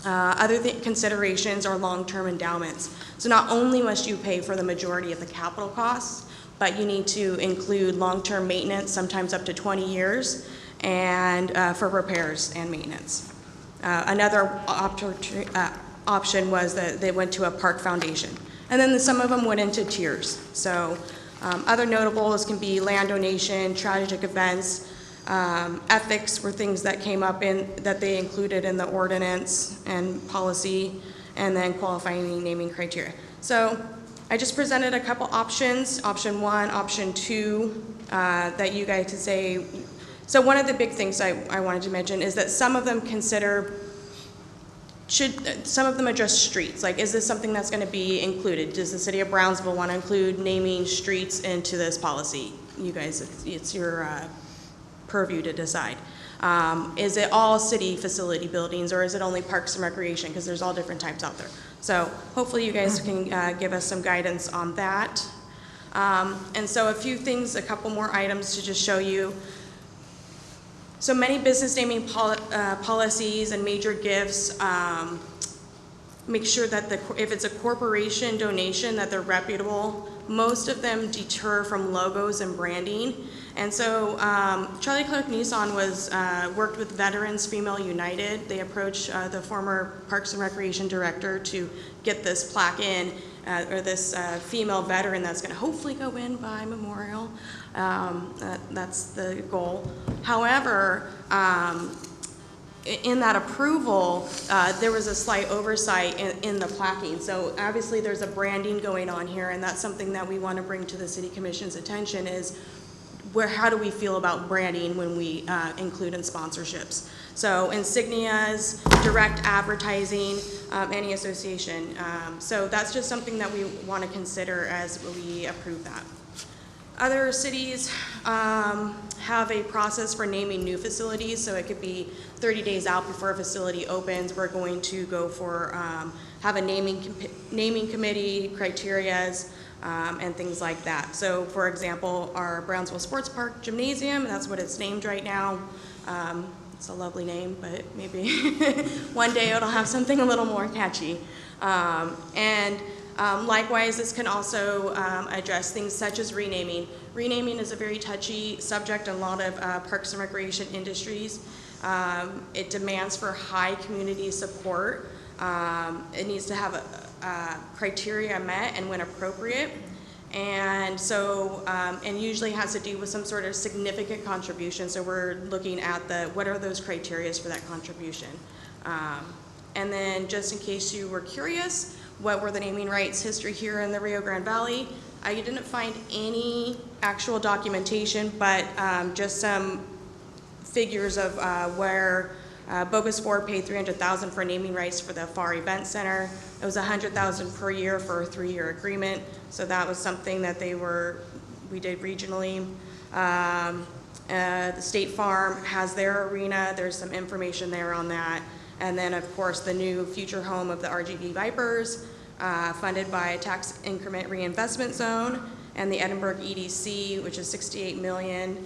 Other considerations are long-term endowments. So not only must you pay for the majority of the capital costs, but you need to include long-term maintenance, sometimes up to 20 years, and for repairs and maintenance. Another option was that they went to a park foundation. And then some of them went into tiers. So other notables can be land donation, tragic events, ethics were things that came up that they included in the ordinance and policy, and then qualifying naming criteria. So I just presented a couple options, option 1, option 2, that you guys could say. So one of the big things I wanted to mention is that some of them some of them address streets. Like, is this something that's going to be included? Does the city of Brownsville want to include naming streets into this policy? You guys, it's your purview to decide. Is it all city facility buildings, or is it only parks and recreation? Because there's all different types out there. So hopefully you guys can give us some guidance on that. And so a few things, a couple more items to just show you. So many business naming policies and major gifts make sure that if it's a corporation donation, that they're reputable. Most of them deter from logos and branding. And so Charlie Clark Nissan worked with Veterans Female United. They approached the former Parks and Recreation director to get this plaque in, or this female veteran that's going to hopefully go in by Memorial. That's the goal. However, in that approval, there was a slight oversight in the plaquing. So obviously there's a branding going on here, and that's something that we want to bring to the City Commission's attention is how do we feel about branding when we include in sponsorships? So insignias, direct advertising, any association. So that's just something that we want to consider as we approve that. Other cities have a process for naming new facilities, so it could be 30 days out before a facility opens. We're going to go for, have a naming committee, criterias, and things like that. So for example, our Brownsville Sports Park Gymnasium, that's what it's named right now. It's a lovely name, but maybe one day it'll have something a little more catchy. Likewise, this can also address things such as renaming. Renaming is a very touchy subject in a lot of parks and recreation industries. It demands for high community support. It needs to have criteria met and when appropriate. And so, and usually has to do with some sort of significant contribution. So we're looking at what are those criteria for that contribution. And then just in case you were curious, what were the naming rights history here in the Rio Grande Valley? I didn't find any actual documentation, but just some figures of where Bogus Ford paid $300,000 for naming rights for the FAR Event Center. It was $100,000 per year for a 3-year agreement. So that was something that we did regionally. The State Farm has their arena. There's some information there on that. And then, of course, the new future home of the RGV Vipers, funded by a tax increment reinvestment zone, and the Edinburgh EDC, which is $68 million.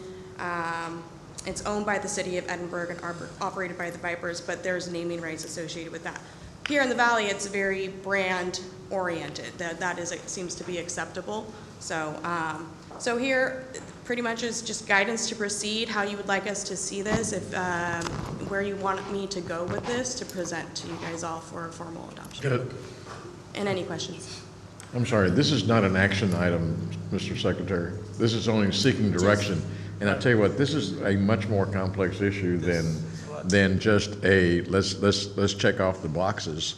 It's owned by the city of Edinburgh and operated by the Vipers, but there's naming rights associated with that. Here in the Valley, it's very brand oriented. It seems to be acceptable. So, so here, pretty much is just guidance to proceed, how you would like us to see this, where you want me to go with this to present to you guys all for a formal adoption. Good. And any questions? I'm sorry, this is not an action item, Mr. Secretary. This is only seeking direction. And I tell you what, this is a much more complex issue than just a let's check off the boxes.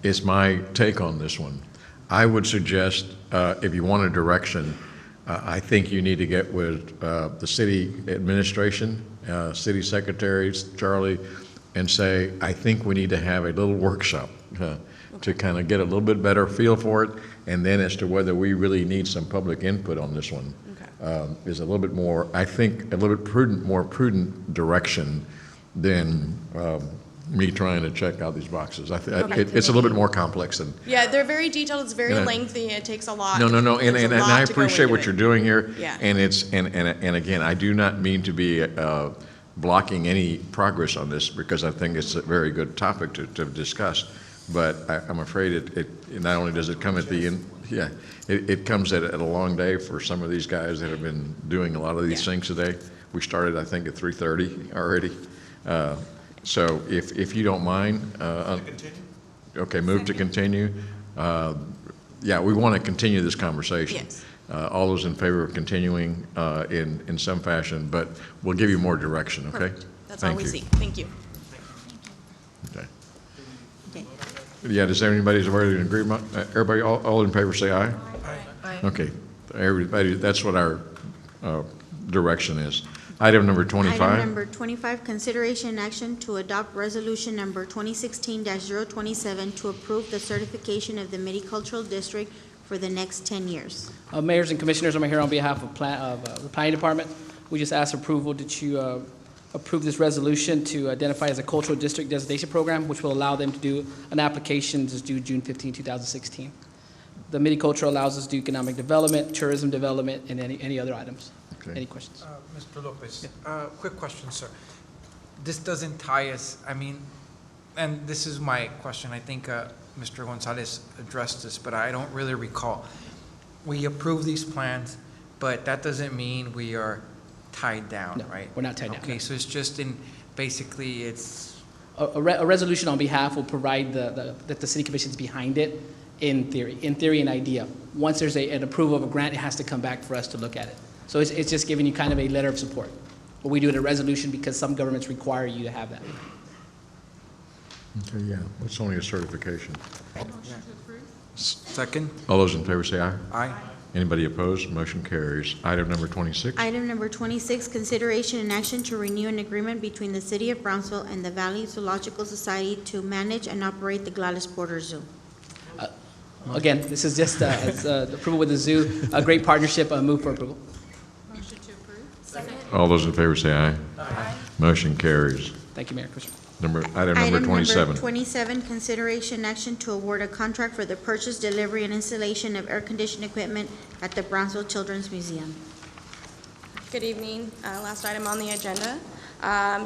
Is my take on this one. I would suggest if you want a direction, I think you need to get with the city administration, city secretaries, Charlie, and say, I think we need to have a little workshop to kind of get a little bit better feel for it, and then as to whether we really need some public input on this one. Is a little bit more, I think, a little bit more prudent direction than me trying to check out these boxes. It's a little bit more complex than. Yeah, they're very detailed. It's very lengthy. It takes a lot. No, and I appreciate what you're doing here. Yeah. And again, I do not mean to be blocking any progress on this because I think it's a very good topic to discuss. But I'm afraid it not only does it come at the end. Yeah, it comes at a long day for some of these guys that have been doing a lot of these things today. We started, I think, at 3:30 already. So if you don't mind. Okay, move to continue. Yeah, we want to continue this conversation. Yes. All those in favor of continuing in some fashion, but we'll give you more direction, okay? Perfect. That's Thank all we you. see. Thank you. Okay. Okay. Yeah, does everybody in agreement? Everybody, all in favor say aye? Aye. Okay, everybody, that's what our direction is. Item number 25. Item number 25, consideration and action to adopt resolution number 2016-027 to approve the certification of the Medicultural District for the next 10 years. Mayors and Commissioners, I'm here on behalf of the Planning Department. We just asked approval that you approve this resolution to identify as a cultural district designation program, which will allow them to do an application that's due June 15, 2016. The Medicultural allows us to do economic development, tourism development, and any other items. Okay. Any questions? Mr. Lopez, quick question, sir. This doesn't tie us, I mean, and this is my question, I think Mr. Gonzalez addressed this, but I don't really recall. We approve these plans, but that doesn't mean we are tied down, No, right? we're not tied down. Okay, so it's just basically it's, A resolution on behalf will provide that the city commission's behind it in theory and idea. Once there's an approval of a grant, it has to come back for us to look at it. So it's just giving you kind of a letter of support. But we do it a resolution because some governments require you to have that. Okay, yeah, it's only a certification. second? All those in favor say aye. Aye. Anybody opposed? Motion carries. Item number 26. Item number 26, consideration and action to renew an agreement between the City of Brownsville and the Valley Zoological Society to manage and operate the Gladys Porter Zoo. Again, this is just approval with the zoo, a great partnership, move for approval. Motion to approve. Second. All those in favor say aye. Aye. Motion carries. Thank you, Mayor Commissioner. Item number 27. Item number 27, consideration and action to award a contract for the purchase, delivery, and installation of air-conditioned equipment at the Brownsville Children's Museum. Good evening. Last item on the agenda.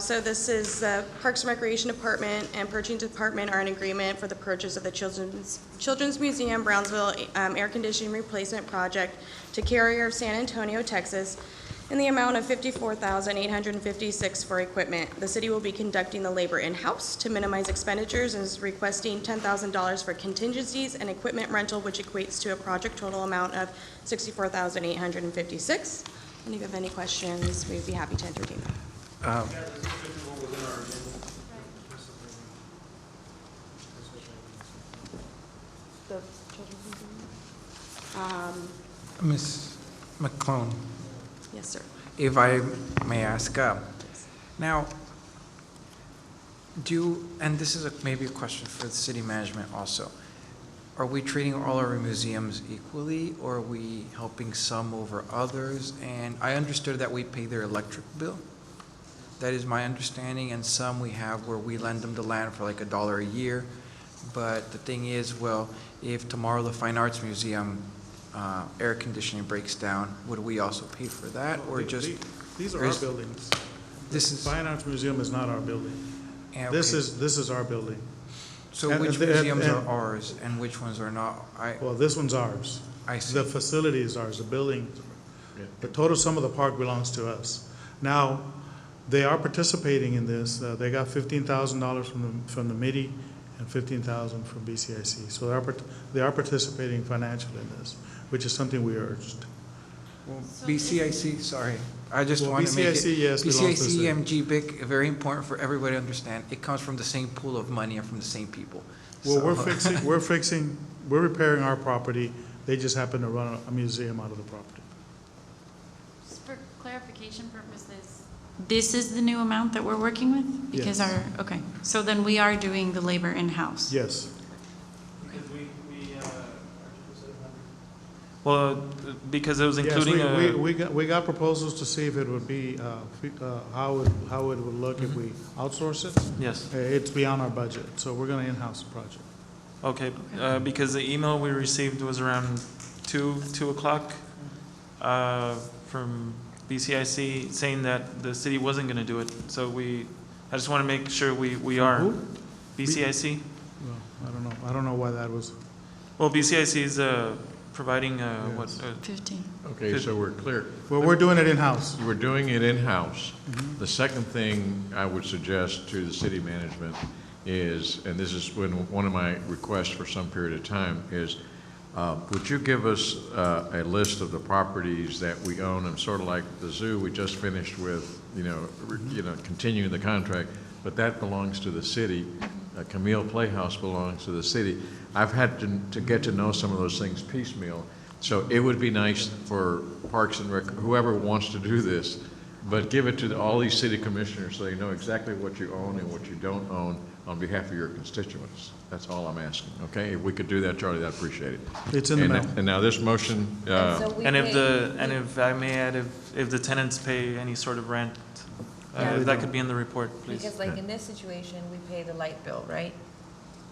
So this is the Parks and Recreation Department and Purchasing Department are in agreement for the purchase of the Children's Museum Brownsville Air Conditioning Replacement Project to Carrier of San Antonio, Texas, in the amount of $54,856 for equipment. The city will be conducting the labor in-house to minimize expenditures and is requesting $10,000 for contingencies and equipment rental, which equates to a project total amount of $64,856. And if you have any questions, we'd be happy to entertain them. The Children's Museum? Ms. McClone, Yes, sir. if I may ask, now, and this is maybe a question for the city management also, are we treating all our museums equally, or are we helping some over others? And I understood that we pay their electric bill. That is my understanding, and some we have where we lend them the land for like $1 a year. But the thing is, well, if tomorrow the Fine Arts Museum air conditioning breaks down, would we also pay for that, or just? These are our buildings. This is Fine Arts Museum is not our building. Yeah, This okay. is our building. So And- which and- museums and- are ours and which ones are not? Well, this one's ours. I see. The facility is ours, the building. The total sum of the park belongs to us. Now, they are participating in this. They got $15,000 from the MIDI and $15,000 from BCIC. So they are participating financially in this, which is something we urged. Well, BCIC, sorry, I just Well, want to make it. BCIC, yes, belongs to the city. BCIC, MGBIC, very important for everybody to understand. It comes from the same pool of money and from the same people. Well, So- we're repairing our property. They just happen to run a museum out of the property. Just for clarification purposes, this is the new amount that we're working with? Because Yes. okay, so then we are doing the labor in-house? Yes. Well, because it was Yes, including we got proposals to see if it would be, how it would look if we outsource it. Yes. It's beyond our budget, so we're gonna in-house the project. Okay, because the email we received was around 2 o'clock from BCIC saying that the city wasn't going to do it. So I just want to make sure we are. Who? BCIC? Well, I don't know why that was. Well, BCIC is providing, what? 15. Okay, so we're clear. Well, we're doing it in-house. You were doing it in-house. The second thing I would suggest to the city management is, and this has been one of my requests for some period of time, is would you give us a list of the properties that we own? And sort of like the zoo we just finished with, continuing the contract, but that belongs to the city. Camille Playhouse belongs to the city. I've had to get to know some of those things piecemeal. So it would be nice for Parks and Rec, whoever wants to do this, but give it to all these city commissioners so they know exactly what you own and what you don't own on behalf of your constituents. That's all I'm asking, okay? If we could do that, Charlie, I'd appreciate it. It's in the mail. And now this motion, And if I may add, if the tenants pay any sort of rent, if that could be in the report, please. Because like in this situation, we pay the light bill, right?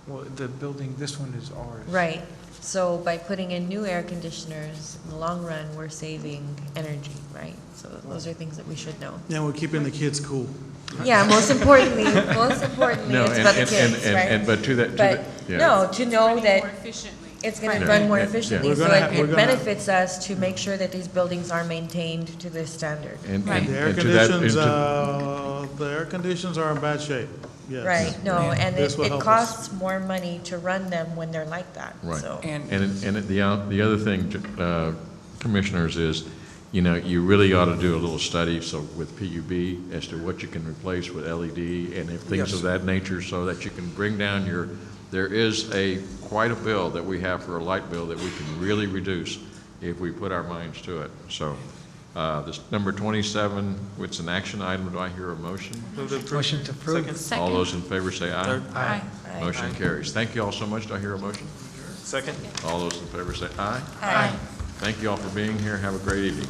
Well, the building, this one is ours. Right. So by putting in new air conditioners, in the long run, we're saving energy, right? So those are things that we should know. And we're keeping the kids cool. Yeah, most importantly, it's No, about the kids, right? but to that, But, yeah. no, to know that it's gonna Right. run more Yeah, yeah. efficiently, We're so gonna have- we're it gonna- benefits us to make sure that these buildings are maintained to this standard. And- The air to that- conditions, and the air conditions are in bad shape, yes. Right, no, and This will it help us. costs more money to run them when they're like that, Right. so. The other thing, commissioners, is, you know, you really ought to do a little study, so with PUB, as to what you can replace with LED and if things of Yes. that nature, so that you can bring down there is quite a bill that we have for a light bill that we can really reduce if we put our minds to it. So, this number 27, it's an action item. Do I hear a motion? Motion to approve. All those in favor say aye. Third. Aye. Motion carries. Thank you all so much. Do I hear a motion? Second? All those in favor say aye. Aye. Thank you all for being here. Have a great evening.